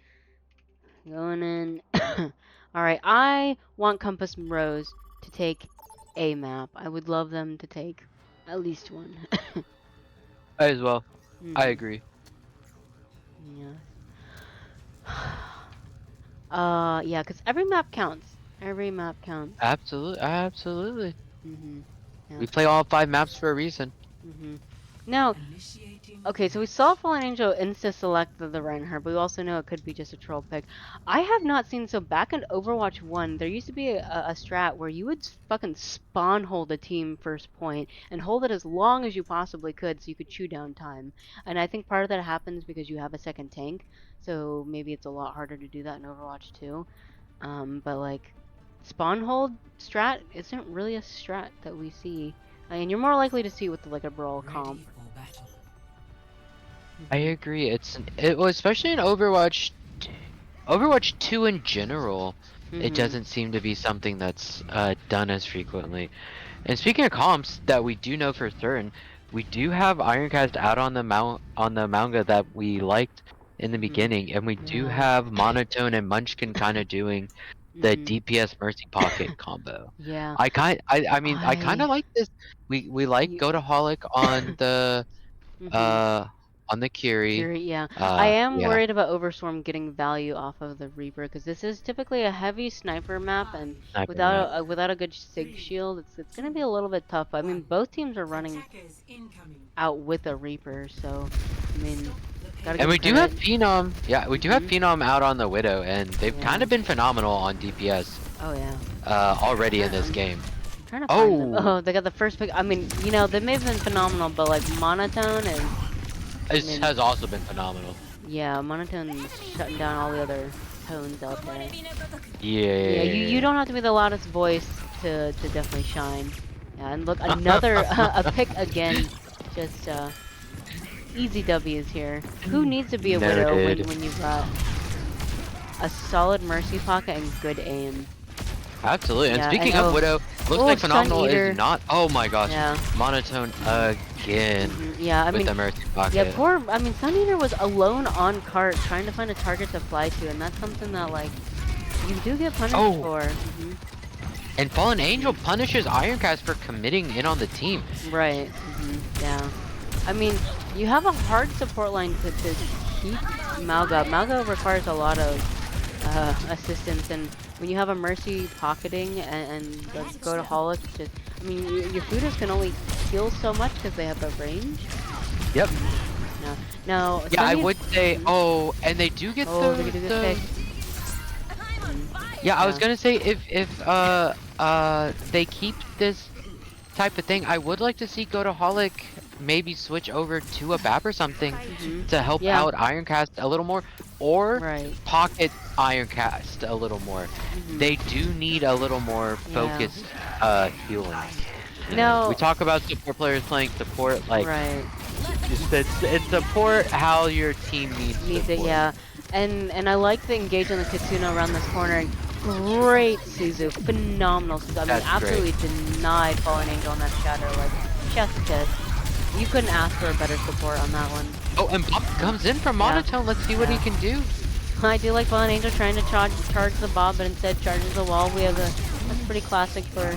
going in. All right, I want Compass Rose to take a map. I would love them to take at least one. I as well. I Mhm. agree. Yeah. Yeah, because every map counts. Every map counts. Absolutely. Yeah. We play all 5 maps for a reason. Now, okay, so we saw Fallen Angel insta-select the Reinhardt, but we also know it could be just a troll pick. I have not seen, so back in Overwatch 1, there used to be a strat where you would fucking spawn hold a team first point and hold it as long as you possibly could so you could chew down time. And I think part of that happens because you have a second tank, so maybe it's a lot harder to do that in Overwatch 2. But like, spawn hold strat isn't really a strat that we see. I mean, you're more likely to see it with like a brawl comp. I agree. Well, especially in Overwatch 2 in general, it doesn't seem to be something that's done as frequently. And speaking of comps that we do know for certain, we do have Ironcast out on the manga that we liked in the beginning, and we do have Monotone and Munchkin kind of doing the DPS Mercy Pocket combo. Yeah. I kind of like this. We like Goataholic on the Curie. Yeah. I am Yeah, worried about Overstorm getting value off of the Reaper because this is typically a heavy sniper map, and sniper without map. Without a good Sig shield, it's gonna be a little bit tough. I mean, both teams are running out with a Reaper, so I mean, gotta give And we do credit. have Phenom. Yeah, we do have Phenom out on the Widow, and they've kind of been phenomenal on DPS. Oh yeah. Already in this game. I'm trying to find them. Oh, they got the first pick. I mean, you know, they may have been phenomenal, but like Monotone and Has also been phenomenal. yeah, Monotone's shutting down all the other tones out there. Yeah. You don't have to be the loudest voice to definitely shine. Yeah, and look, another a pick again. Just easy W's here. Who needs to be a Widow when you've got a solid Mercy Pocket and good aim? Absolutely. And Yeah, speaking and of Widow, looks like Stun phenomenal Eater. is not. Oh my gosh. Yeah. Monotone again. Yeah, I with mean, the Mercy Pocket. yeah, I mean, Sun Eater was alone on cart trying to find a target to fly to, and that's something that, like, you do get punished for. And Fallen Angel punishes Ironcast for committing in on the team. Right, yeah. I mean, you have a hard support line to keep Malga. Malga requires a lot of assistance, and when you have a Mercy pocketing and the Goataholic, just, I mean, your Fudas can only heal so much because they have the range. Yep. Now, Yeah, I would say. Oh, and they do get the. Yeah, I was gonna say if they keep this type of thing, I would like to see Goataholic maybe switch over to a BAP or something to help out Ironcast a little more, or pocket Ironcast a little more. They do need a little more focused healing. No, we talk about support players playing support, like it's support how your team needs it. Yeah, and I like the engage on the Kitsuna around this corner. Great Suzu, phenomenal Suzu. I mean, absolutely denied Fallen Angel on that shatter, like chest kiss. You couldn't ask for a better support on that one. Oh, and Bob comes in from Monotone. Let's see what he can do. I do like Fallen Angel trying to charge the Bob, but instead charges the wall. That's pretty classic for...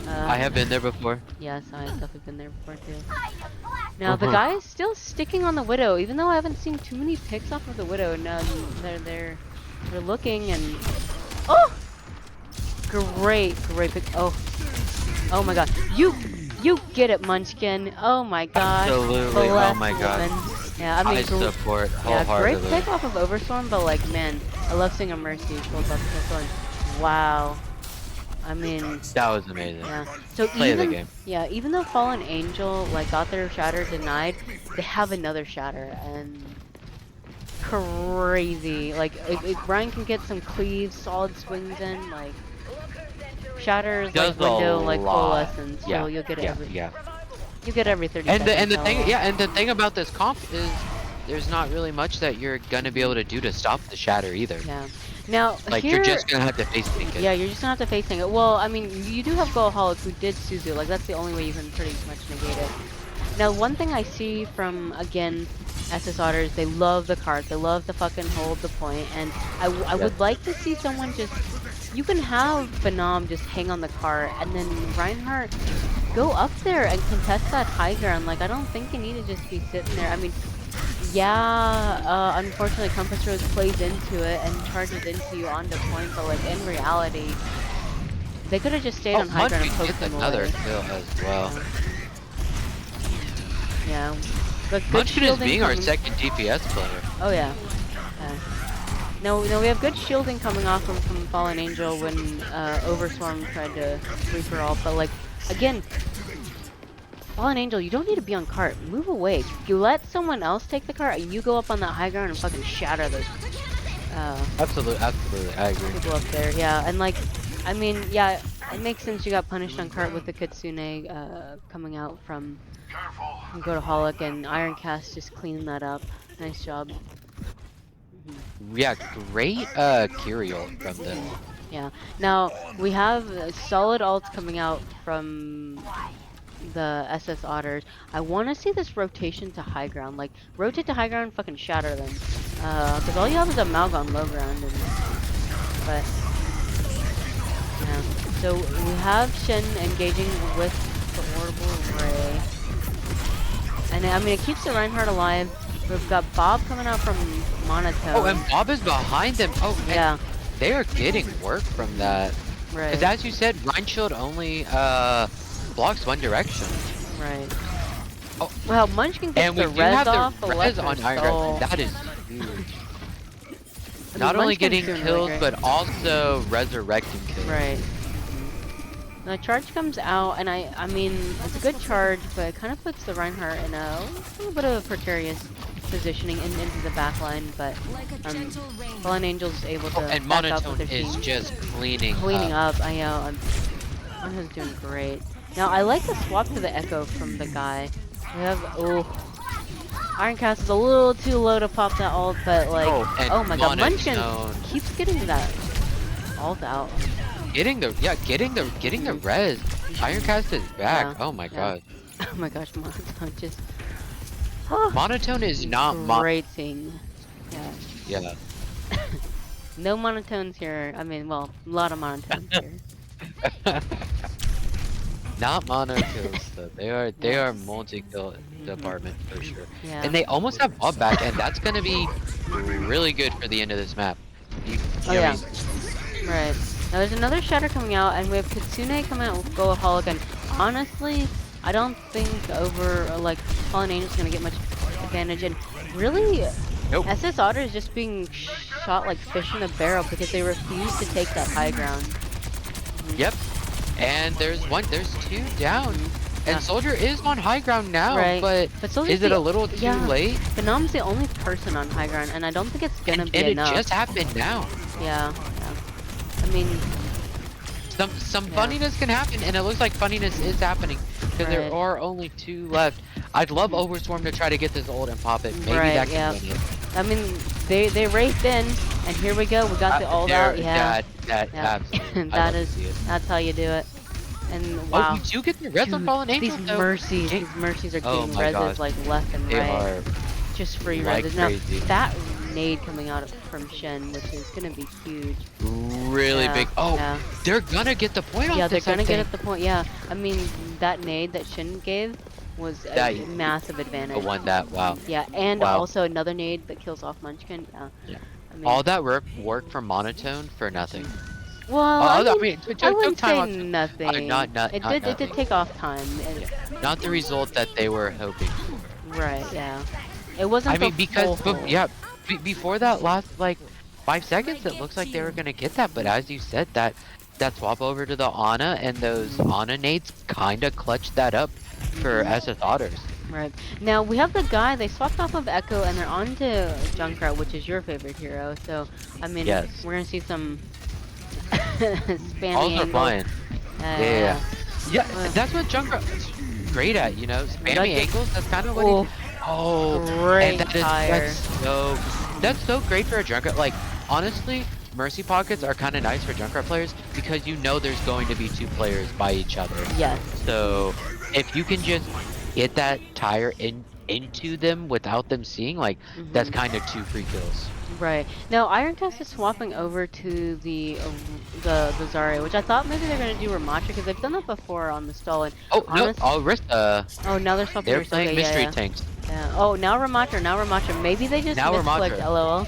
I have been there before. Yes, I have definitely been there before too. Now the guy is still sticking on the Widow, even though I haven't seen too many picks off of the Widow. Now they're looking and great pick. Oh my God, you get it, Munchkin. Oh my God, Absolutely. Oh my God. Yeah, I mean, I support wholeheartedly. great pick off of Overstorm, but like, man, I love seeing a Mercy pull up this one. Wow. I mean, that was amazing. Yeah. So Play the game. Yeah, even though Fallen Angel like got their shatter denied, they have another shatter and crazy. Like if Ryan can get some cleaves, solid swings in, like shatters like window like coalescence, so you'll get it you get every 30 seconds. And the thing about this comp is there's not really much that you're gonna be able to do to stop the shatter either. Yeah. Now, like you're just gonna have to face tank it. Yeah, you're just gonna have to face tank it. Well, I mean, you do have Goaholic who did Suzu. Like that's the only way you can pretty much negate it. Now, one thing I see from again SS Otters, they love the cart. They love to fucking hold the point, and I would like to see someone just. You can have Phenom just hang on the cart, and then Reinhardt go up there and contest that high ground. Like I don't think you need to just be sitting there. I mean. Yeah, unfortunately Compass Rose plays into it and charges into you onto point, but like in reality, they could have just stayed on high ground and poked them another away. kill as well. Yeah, but good Munchkin is shielding being our second DPS player. Oh yeah. No, we have good shielding coming off from Fallen Angel when Overstorm tried to sweep her ult, but like again. Fallen Angel, you don't need to be on cart. Move away. You let someone else take the cart, and you go up on that high ground and fucking shatter those. Absolutely, I agree. People up there, yeah, and like, I mean, yeah, it makes sense. You got punished on cart with the Kitsune coming out from Goaholic, and Ironcast just cleaning that up. Nice job. Yeah, great Kyriel from them. Yeah. Now we have solid ults coming out from the SS Otters. I want to see this rotation to high ground. Like, rotate to high ground and fucking shatter them. Because all you have is a Malg on low ground. But, yeah. So, we have Shen engaging with the Orbital Ray. And, I mean, it keeps the Reinhardt alive. We've got Bob coming out from Monotone. Oh, and Bob is behind them. Oh, yeah. They are getting work from that. Right. Because as you said, Rhine Shield only, blocks one direction. Right. Oh, well, Munchkin gets and we the do res have off, the res on Iron Red. That is huge. Not only getting kills, but also resurrecting kills. Right. The charge comes out, and I mean, it's a good charge, but it kind of puts the Reinhardt in a little bit of a precarious positioning into the back line, but Fallen Angel's able to and back up with Monotone their is team. just cleaning up. I know. Monotone's doing great. Now, I like the swap to the Echo from the guy. We have, Ironcast is a little too low to pop that ult, but like, oh my god, Munchkin keeps getting that ult out. Getting the res. Ironcast is back. Oh my god. Oh my gosh, Monotone just... Monotone is not great thing. Yeah. No monotones here. I mean, well, a lot of monotones here. Not monotone though. They are multi-kill department for sure. Yeah. And they almost have Bob back, and that's gonna be really good for the end of this map. Right. Now there's another shatter coming out, and we have Kitsune coming out with Goaholic, and honestly, I don't think Fallen Angel's gonna get much advantage, and really, SS Otter is just being shot like fish in a barrel because they refuse to take that high ground. Yep. And there's two down. And Soldier is on high ground now, but is it a little too late? Phenom's the only person on high ground, and I don't think it's gonna be enough. And it just happened now. Yeah. I mean, some funniness can happen, and it looks like funniness is happening because there are only two left. I'd love Overstorm to try to get this ult and pop it. Maybe that can win it. I mean, they raced in, and here we go. We got the ult out. Absolutely. That's how you do it. And Oh, wow. we do get the res on Dude, Fallen these Angels though. mercies, Jake- these mercies are Oh getting my reses gosh. like left and They right. are Just free like reses. Now, crazy. that nade coming out from Shen, which is gonna be huge. Really Yeah, big. Oh, yeah. they're gonna get the point Yeah, off they're this, I gonna get think. at the point. Yeah, I mean that nade that Shin gave was a That massive advantage. won that. Wow. Yeah, and Wow. also another nade that kills off Munchkin. Yeah. Yeah. I mean, All that work for monotone for nothing. well, I Took wouldn't time say off. nothing. Not It did nothing. take off time. Not the result that they were hoping for. Right. Yeah. It wasn't. I mean, the because full yeah, before that last like 5 seconds, it looks like they were gonna get that. But as you said, that swap over to the Ana and those Ana nades kind of clutched that up for SS Otters. Right. Now we have the guy, they swapped off of Echo and they're on to Junkrat, which is your favorite hero. So, I mean, Yes. we're going to see some spammy All are angles. flying. Yeah. Well, That's what Junkrat's great at, you know, spammy Like it- angles. That's kind of what Oh, he. Oh, great and tire. that's so great for a Junkrat. Like honestly, mercy pockets are kind of nice for Junkrat players because you know there's going to be 2 players by each other. Yes. So if you can just get that tire into them without them seeing, like that's kind of 2 free kills. Right. Now Iron Test is swapping over to the Zarya, which I thought maybe they're gonna do Ramattra because they've done that before on the stall. And Oh no! I'll risk. oh, now they're swapping. They're playing okay, mystery yeah. tanks. Yeah. Oh, now Ramattra. Maybe they just Now misclicked. Ramattra. LOL.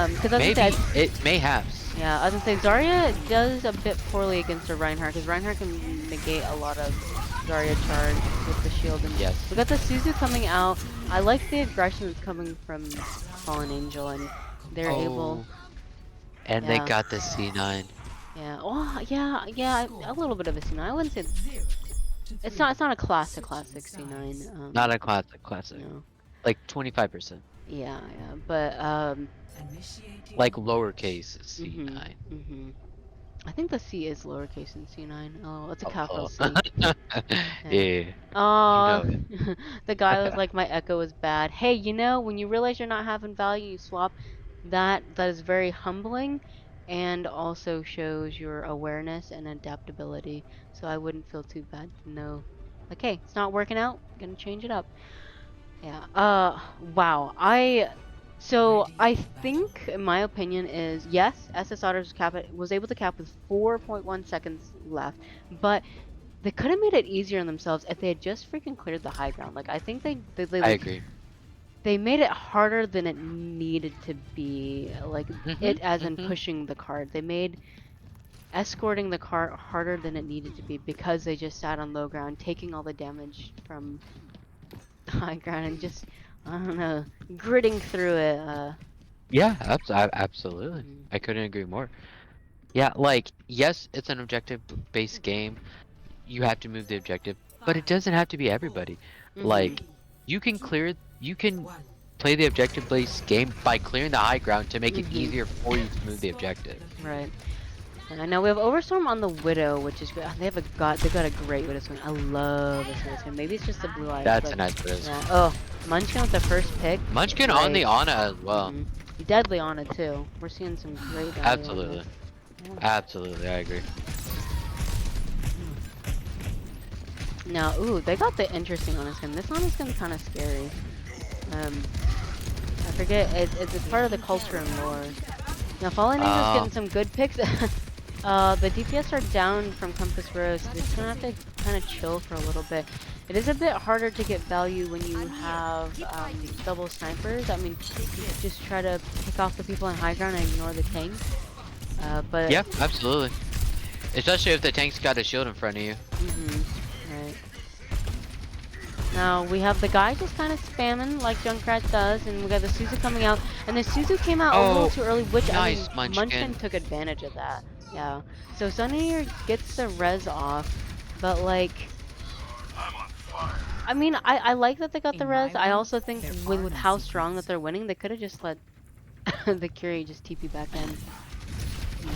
Because as I Maybe said, it mayhaps. yeah, I was gonna say Zarya does a bit poorly against a Reinhardt because Reinhardt can negate a lot of Zarya charge with the shield. And Yes. we got the Suzu coming out. I like the aggression that's coming from Fallen Angel, and they're able. And Yeah. they got the C9. Yeah. Oh, yeah. A little bit of a C9. I wouldn't say it's not a classic C9. Not a classic. No. Like 25%. Yeah. But Like lowercase C9. I think the C is lowercase in C9. Oh, it's a capital C. Yeah. Oh, You the guy was like, my echo is bad. Hey, you know, when you realize you're not having value, you swap. That is very humbling, and also shows your awareness and adaptability. So I wouldn't feel too bad to know, like, hey, it's not working out. Gonna change it up. Yeah. Wow. So I think, in my opinion, is yes, SS Otters was able to cap with 4.1 seconds left, but they could have made it easier on themselves if they had just freaking cleared the high ground. Like I think they I agree. they made it harder than it needed to be. Like it as in pushing the card. They made escorting the cart harder than it needed to be because they just sat on low ground, taking all the damage from the high ground and just, I don't know, gritting through it. Yeah, absolutely. I couldn't agree more. Yeah, like, yes, it's an objective-based game. You have to move the objective, but it doesn't have to be everybody. Like, you can play the objective-based game by clearing the high ground to make it easier for you to move the objective. Right. Now we have Overstorm on the Widow, which is good. They got a great Widow skin. I love this Widow skin. Maybe it's just the blue eyes. That's a nice Widow skin. Yeah. Oh, Munchkin with the first pick. Munchkin on the Ana as well. Deadly on it too. We're seeing some great value. Absolutely. Absolutely, I agree. Now, ooh, they got the interesting Ana skin. This Ana skin is kind of scary. I forget. It's part of the culture and lore. Now, Fallen Angel's getting some good picks. The DPS are down from Compass Rose. So they're just gonna have to kind of chill for a little bit. It is a bit harder to get value when you have double snipers. I mean, you just try to pick off the people on high ground and ignore the tank. But yeah, absolutely. Especially if the tank's got a shield in front of you. Right. Now we have the guy just kind of spamming like Junkrat does, and we got the Suzu coming out, and the Suzu came out a little too early, which nice, I mean, Munchkin took advantage of that. Yeah. So Sunny gets the res off, but like, I mean, I like that they got the res. I also think with how strong that they're winning, they could have just let the Curie just TP back in.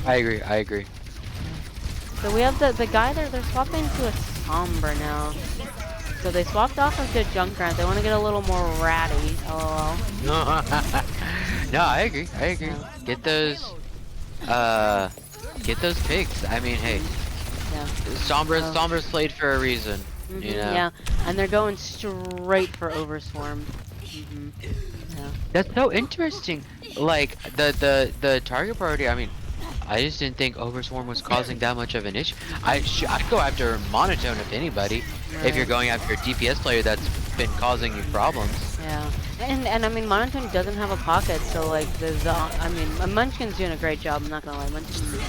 I agree. So we have the guy there. They're swapping to a Sombra now. So they swapped off into Junkrat. They want to get a little more ratty. LOL. No, I agree. Get those picks. I mean, hey. Yeah. Sombra's played for a reason. Mhm, You know? Yeah, and they're going straight for Overswarm. Yeah. That's so interesting. Like the target priority. I mean, I just didn't think Overswarm was causing that much of an issue. I'd go after Monotone if anybody. If you're Right. going after a DPS player that's been causing you problems. Yeah, and I mean Monotone doesn't have a pocket, so like I mean Munchkin's doing a great job. I'm not gonna lie, Munchkin's doing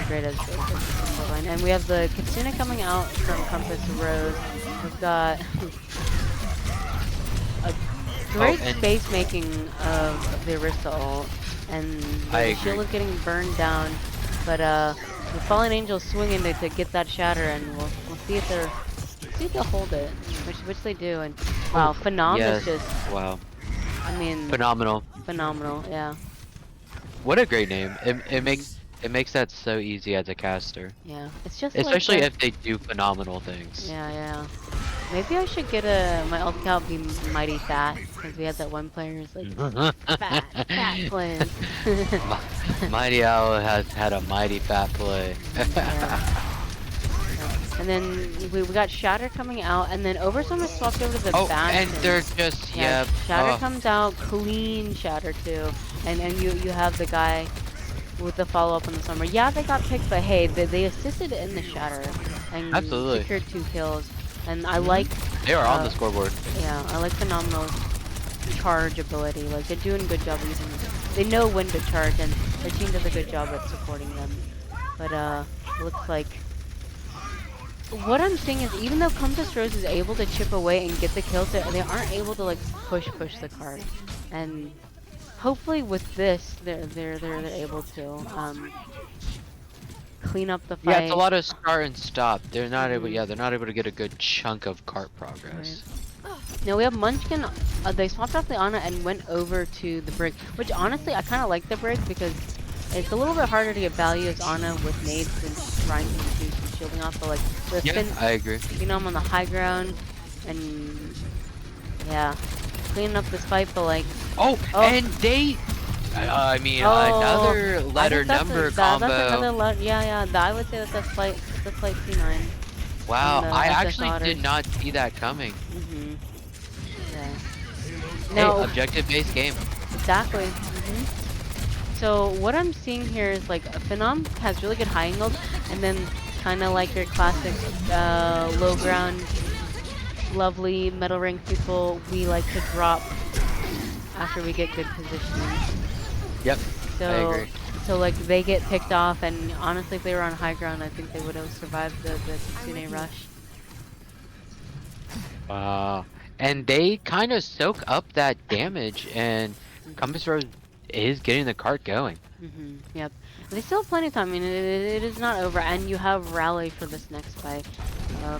great as support line. And we have the Kitsune coming out from Compass Rose. We've got a great and space making of the Arista ult, and I the shield agree. is getting burned down, but the Fallen Angel's swinging to get that shatter, and we'll see if they'll hold it, which they do. And wow, Phenom Yes. is just, Wow. I mean, Phenomenal. phenomenal. Yeah, What a great name. It makes that so easy as a caster. yeah. It's just Especially like if they do phenomenal things. yeah. Maybe I should get my ult count be mighty fat, because we had that one player who's like fat plays. Mighty Owl has had a mighty fat play. Yeah. And then we got Shatter coming out, and then Overstorm is swapped over to the Oh, Bastion. and they're just Yeah, yeah. Shatter Oh. comes out, clean Shatter too, and you have the guy with the follow up on the summer. Yeah, they got picked, but hey, they assisted in the Shatter and Absolutely. secured 2 kills. And I like They are on the scoreboard. yeah, I like Phenomenal's charge ability. Like they're doing a good job using it. They know when to charge, and their team does a good job at supporting them. But looks like what I'm seeing is even though Compass Rose is able to chip away and get the kills, they aren't able to like push the card. And hopefully with this, they're able to clean up the fight. Yeah, it's a lot of start and stop. They're not able. Yeah, they're not able to get a good chunk of cart progress. Now we have Munchkin. They swapped off the Ana and went over to the Brig, which honestly I kind of like the Brig because it's a little bit harder to get value as Ana with nades and Ryan can do some shielding off. But like with Yeah, I agree. Phenom on the high ground, and yeah, cleaning up this fight. But like Oh, and they. I mean, another letter number combo. That's another yeah. I would say that's a slight C9. Wow, the I SS actually Otters. did not see that coming. Yeah. Hey, No, objective-based game. exactly. So what I'm seeing here is like Phenom has really good high angles, and then kind of like your classic low ground, lovely metal ring people, we like to drop after we get good positioning. Yep, So, I agree. So like they get picked off, and honestly, if they were on high ground, I think they would have survived the Kitsune rush. And they kind of soak up that damage, and Compass Rose is getting the cart going. Yep. They still have plenty of time. I mean, it is not over, and you have rally for this next fight.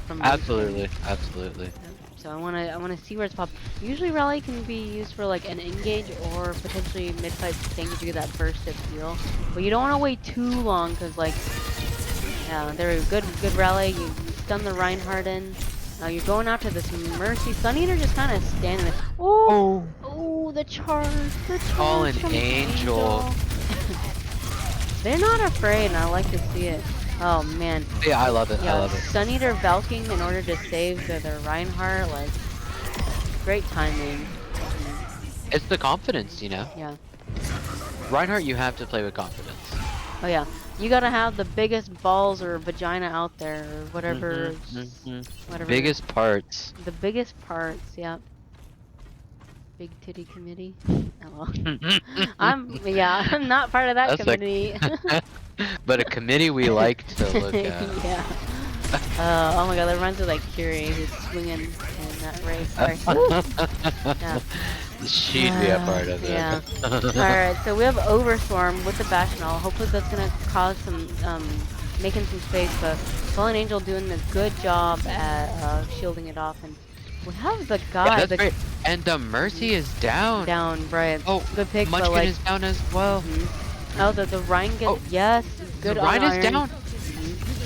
From Absolutely, absolutely. So I wanna see where it's popped. Usually rally can be used for like an engage or potentially mid fight thing to do that burst of heal. But you don't want to wait too long because like yeah, they're a good rally. You stun the Reinhardt in. Now you're going after this Mercy. Sun Eater just kind of standing there. Oh, the charge. Fallen from Angel. They're not afraid, and I like to see it. Oh man. Yeah, I love it. Yeah, I love it. Sun Eater Valking in order to save the Reinhardt, like great timing. It's the confidence, you know. Yeah. Reinhardt, you have to play with confidence. Oh yeah. You gotta have the biggest balls or vagina out there or whatever. Whatever. Biggest parts. The biggest parts. Yep. Big titty committee. Oh well. I'm not part of that That's like- committee. But a committee we like to look at. Yeah. Oh my god, that reminds me of like Curie who's swinging in that race. Sorry. Yeah. She'd be a part of it. Yeah. Alright, so we have Overswarm with the Bastional. Hopefully that's gonna cause some making some space, but Fallen Angel doing a good job at shielding it off, and we have the guy Yeah, that's great. And the Mercy is down. down, right. Oh, Good pick, but Munchkin like is down as well. oh the Rhine gets Oh, yes, good the Rhine on is iron. down.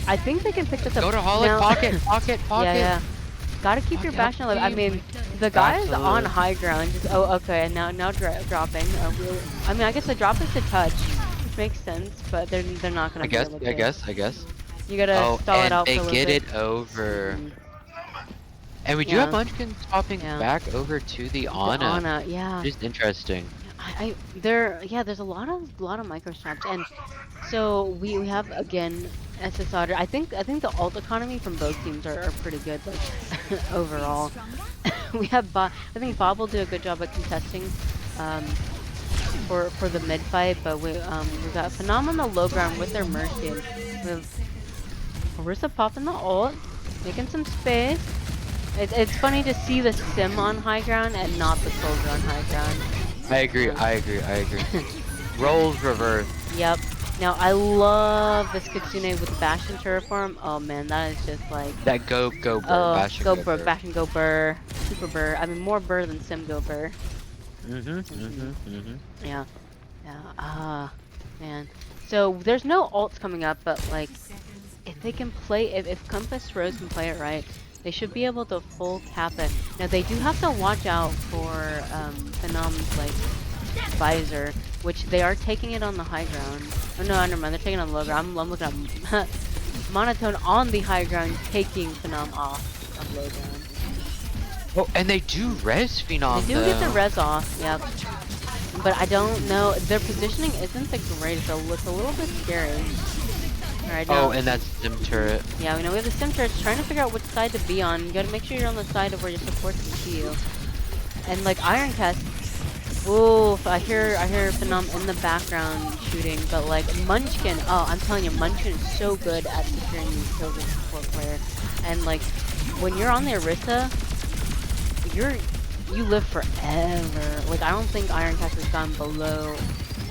I think they can pick this up. Go to Holic, now. pocket. Yeah. Gotta keep your Pocket Bastion alive. I team. mean, the guy is on Absolutely. high ground. Just, oh, okay, and now dropping. I mean, I guess the drop is to touch. makes sense, but they're not I gonna be guess, able I to. guess, I guess. You gotta Oh, stall it and out they for a little get bit. it over. Mhm. And we do have Yeah, Munchkin swapping yeah. back over to the The Ana. Ana, yeah. Just interesting. There's a lot of micro swaps, and so we have again SS Otter. I think the alt economy from both teams are pretty good, like overall. We have Bob. I think Bob will do a good job at contesting um for the mid fight, but we got Phenom on the low ground with their Mercy, and we have Orisa popping the ult, making some space. It's funny to see the sim on high ground and not the soldier on high ground. I agree, Yeah. I agree, I agree. Roles reverse. Yep. Now I love this Kitsune with the Bastion Terraform. Oh man, that is just like, That go burr, oh, bash and go go burr, burr. Bastion go burr, super burr. I mean more burr than sim go burr. Yeah, yeah. Man. So there's no ults coming up, but like if they can play, if Compass Rose can play it right, they should be able to full cap it. Now they do have to watch out for Phenom's like visor, which they are taking it on the high ground. Oh no, never mind. They're taking it on the low ground. I'm looking at Monotone on the high ground, taking Phenom off of low ground. Oh, and they do res Phenom They do get the though. res off, yep. But I don't know. Their positioning isn't the greatest. It's a little bit scary. Alright, Oh, now. and that's Sim turret. Yeah, we know we have the sim turrets trying to figure out which side to be on. You gotta make sure you're on the side of where your supports can see you. And like Iron Cast, oof, I hear Phenom in the background shooting, but like Munchkin, oh, I'm telling you, Munchkin is so good at securing these kills as a support player. And like when you're on the Orisa, you live forever. Like I don't think Iron Cast has gone below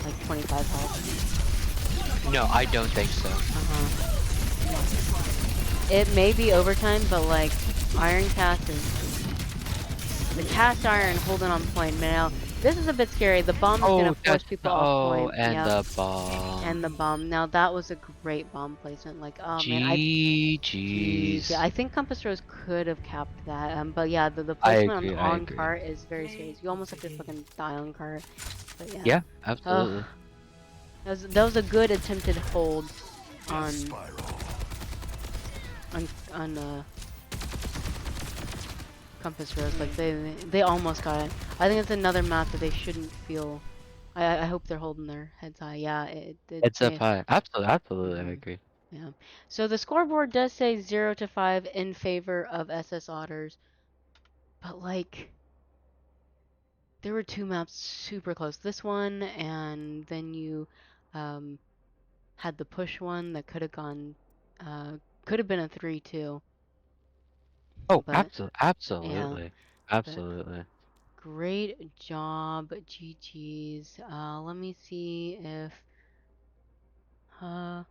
like 25 health. No, I don't think so. Uh-huh. It may be overtime, but like Iron Cast is the cast iron holding on point. Now this is a bit scary. The bomb is gonna force people off point. And Yep. the bomb. And the bomb. Now that was a great bomb placement. Like, oh man, GG's. I think Compass Rose could have capped that. But yeah, the I placement agree, I on agree. cart is very serious. You almost have to fucking die on cart. But yeah. Yeah, absolutely. That was a good attempted hold on Compass Rose. Like they almost got it. I think it's another map that they shouldn't feel. I hope they're holding their heads high. Yeah, It's up they. high. Absolutely, absolutely, I Mhm. agree. Yeah. So the scoreboard does say 0 to 5 in favor of SS Otters, but like there were two maps super close. This one, and then you um, had the push one that could have gone, could have been a 3-2. Oh, But yeah, absolutely, but absolutely. great job, GG's. Let me see if uh,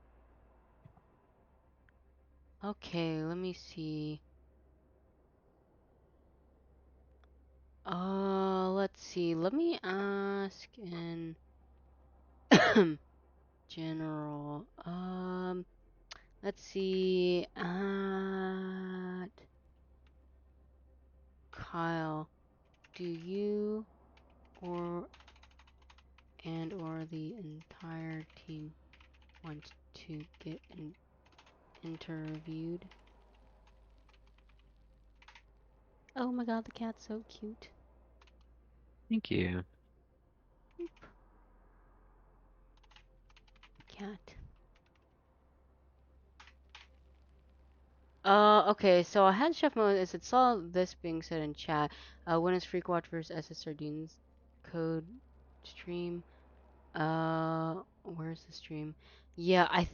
okay, let me see. Let's see. Let me ask in general. Let's see. Kyle, do you or or the entire team want to get interviewed? Oh my god, the cat's so cute. Thank you. Cat. Okay, so I had Chef Mode it saw this being said in chat. When is Freak Watch versus SS Sardines code stream? Where's the stream? Yeah,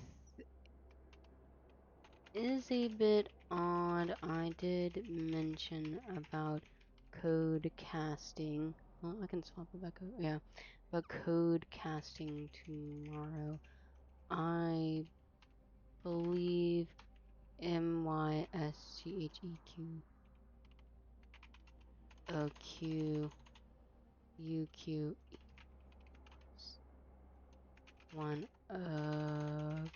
is a bit odd. I did mention about code casting. Well, I can swap it back up. Yeah, but code casting tomorrow. I believe MYSCHEQOQUQ one of.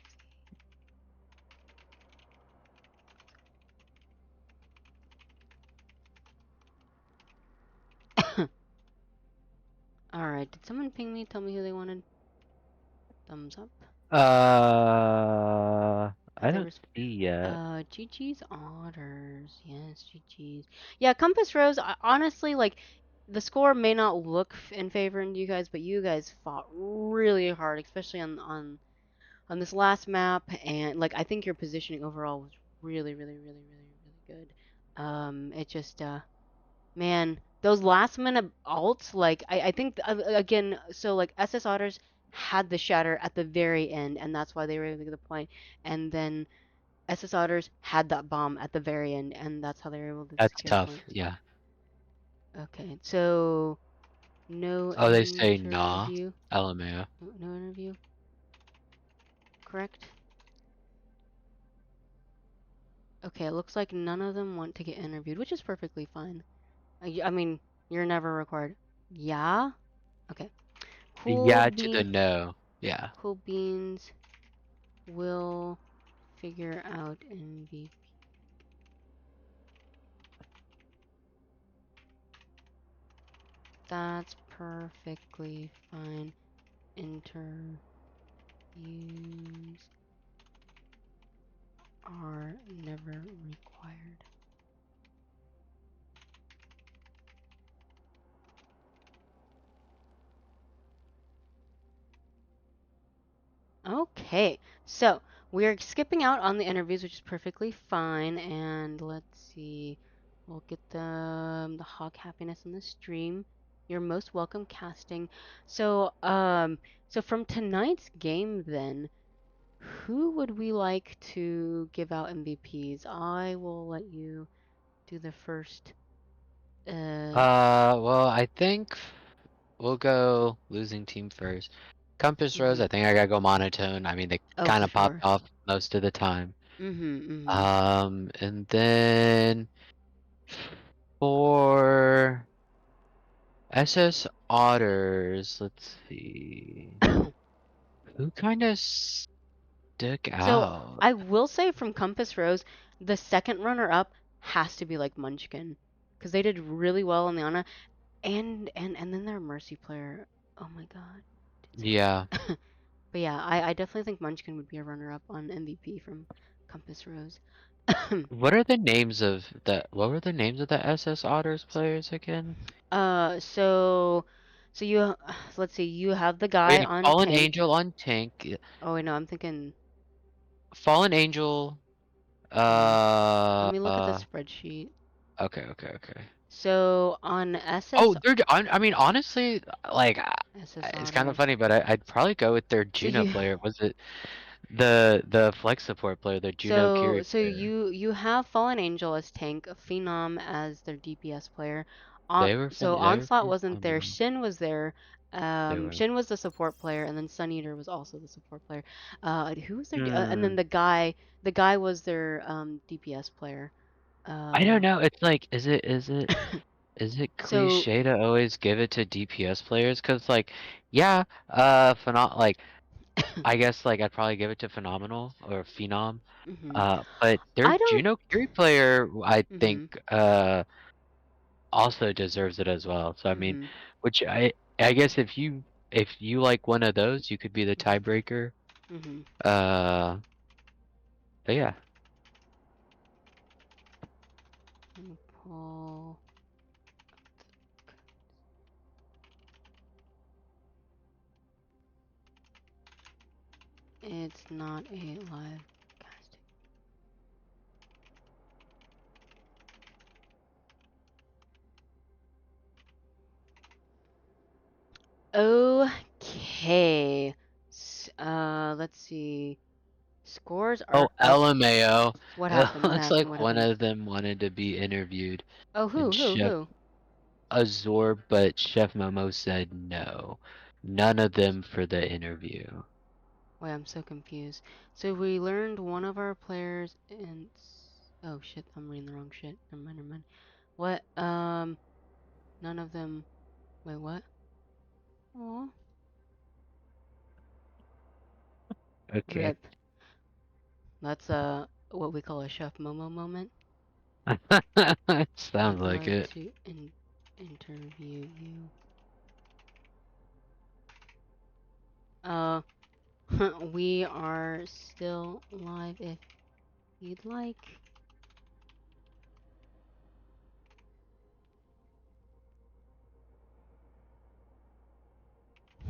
Alright, did someone ping me? Tell me who they wanted? Thumbs up. I Other don't see yet. GG's Otters. Yes, GG's. Yeah, Compass Rose, honestly, like, the score may not look in favor of you guys, but you guys fought really hard, especially on this last map, and, like, I think your positioning overall was really, really, really, really, really good. It just, man, those last minute alts, like, I think, again, so, like, SS Otters had the shatter at the very end, and that's why they were able to get the point, and then SS Otters had that bomb at the very end, and that's how they were able to That's secure the tough. point. Yeah. Okay, so no Oh, they say nah. interview. LMAO. No interview. Correct. Okay, it looks like none of them want to get interviewed, which is perfectly fine. I mean, you're never required. Yeah? Okay. Cool Yeah to the bean. no. Yeah. Cool beans will figure out MVP. That's perfectly fine. Interviews are never required. Okay, so we're skipping out on the interviews, which is perfectly fine. And let's see, we'll get the hog happiness in the stream. You're most welcome, casting. So from tonight's game, then, who would we like to give out MVPs? I will let you do the first. Well, I think we'll go losing team first. Compass Rose, Mhm. I think I gotta go monotone. I mean, they Oh, kind for of popped sure. off most of the time. Mhm. And then for SS Otters, let's see. Mhm. Who kind of stuck So out? I will say from Compass Rose, the second runner up has to be like Munchkin, because they did really well on the Ana, and then their Mercy player. Oh my God, did Yeah. something. But yeah, I definitely think Munchkin would be a runner up on MVP from Compass Rose. What are the names of what were the names of the SS Otters players again? So you let's see, you have the We guy have on Fallen tank. Angel on tank. Oh wait, no, I'm thinking. Fallen Angel. Mm, let Uh, me look at the uh, spreadsheet. okay. So on Oh, SS I mean, honestly, like, SS it's kind of Otters. funny, but I'd probably go with their So Juno you player. Was it the flex support player, the Juno So Kiri so player? you have Fallen Angel as tank, Phenom as their DPS player. On so They were Onslaught pretty wasn't there. phenomenal. Shin was there. They were. Shin was the support player, and then Sun Eater was also the support player. Who was their and Hmm. then the guy was their DPS player. I don't Um, know. It's like, is it so cliche to always give it to DPS players? Cause like, yeah, like, I guess like I'd probably give it to Phenomenal or Phenom. mhm. But their I don't. Juno Kiri player, I think, Mhm. also deserves it as well. So I mean, Mhm. which I guess if you like one of those, you could be the tiebreaker. Mhm. Uh, but yeah. Let me pull. It's not a live casting. Okay. Let's see. Scores Oh, are up. LMAO. What It happened? What looks happened? like What one happened? of them wanted to be interviewed, Oh, and Chef who? Azor, but Chef Momo said no. None of them for the interview. Wait, I'm so confused. So we learned one of our players in. Oh shit, I'm reading the wrong shit. Never mind. What? None of them. Wait, what? Oh, Okay. rip. That's what we call a Chef Momo moment. Sounds I'd like like it. to interview you. Uh, We are still live if you'd like.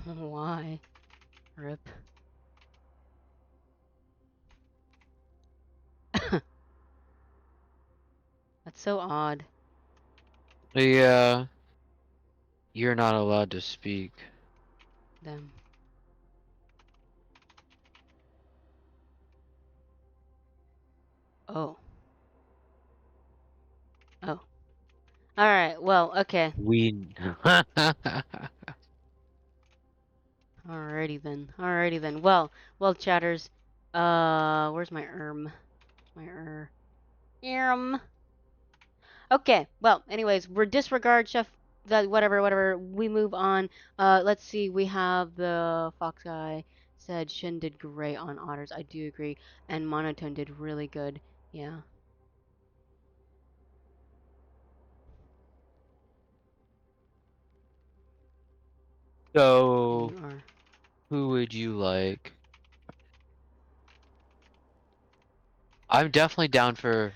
Why? Rip. That's so odd. Yeah, you're not allowed to speak. Them. Oh. Oh. Alright, well, okay. We. Alrighty then. Alrighty then. Well, chatters. Where's my My Okay, well, anyways, we're disregard chef that whatever. We move on. Let's see, we have the Fox guy said Shin did great on Otters. I do agree. And Monotone did really good. Yeah. So, You are. who would you like? I'm definitely down for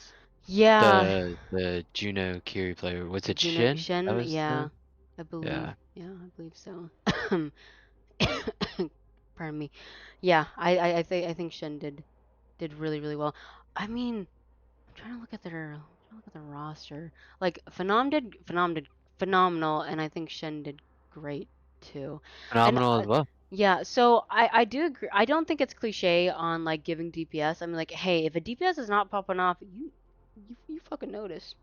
Yeah. the Juno Kiri player. Was it Juno Shin? That Shen, was yeah. the I believe. yeah. Yeah, I believe so. Pardon me. Yeah, I think Shen did really well. I mean, I'm trying to look at their roster. Like Phenom did phenomenal, and I think Shen did great too. And Phenomenal as well. yeah, so I do agree. I don't think it's cliche on like giving DPS. I mean, like, hey, if a DPS is not popping off, you fucking notice.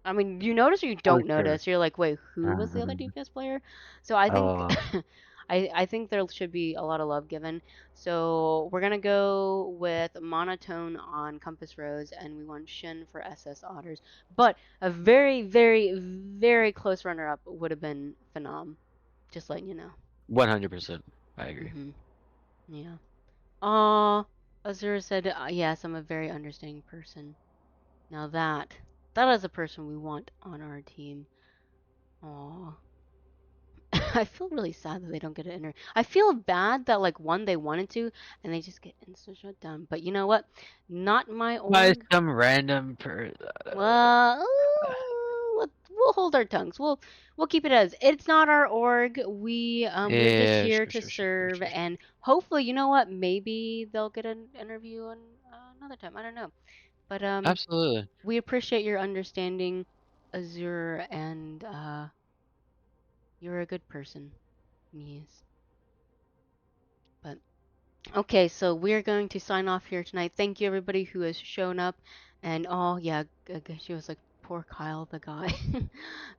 I mean, you notice or you For don't sure. notice. You're like, wait, who was the other Mhm. DPS player? So I think LOL. I think there should be a lot of love given. So we're gonna go with Monotone on Compass Rose, and we want Shin for SS Otters. But a very close runner-up would have been Phenom. Just letting you know. 100%. I agree. Yeah. Aw, Azura said, yes, I'm a very understanding person. Now that is a person we want on our team. Aw. I feel really sad that they don't get an interview. I feel bad that like one they wanted to and they just get instant shut down. But you know what? Not my By org. some random per. Well, we'll hold our tongues. We'll keep it as it's not our org. We're just Yeah, here sure, to sure, sure, sure, serve sure, sure. and hopefully, you know what? Maybe they'll get an interview on another time. I don't know. But Absolutely. we appreciate your understanding, Azure, and you're a good person. Yes. But okay, so we're going to sign off here tonight. Thank you everybody who has shown up. And oh yeah, she was like poor Kyle the guy.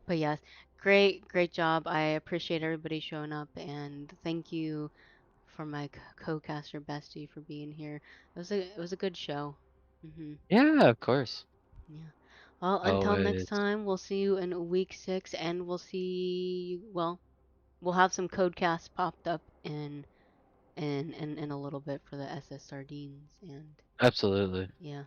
But yes, great job. I appreciate everybody showing up and thank you for my co-caster bestie for being here. It was a good show. Yeah, of course. Yeah. Well, until next Always. time, we'll see you in week 6 and we'll have some codecast popped up in a little bit for the SS Sardines and Absolutely. yeah.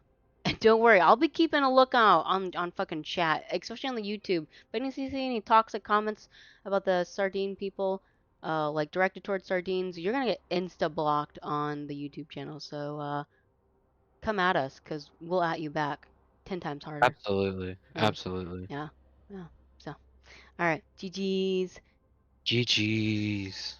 Don't worry, I'll be keeping a lookout on fucking chat, especially on the YouTube. If you see any toxic comments about the sardine people, like directed towards sardines, you're gonna get insta blocked on the YouTube channel. So come at us, cause we'll at you back 10 times harder. Absolutely. Yeah, Absolutely. yeah, yeah. So, all right, GG's. GG's.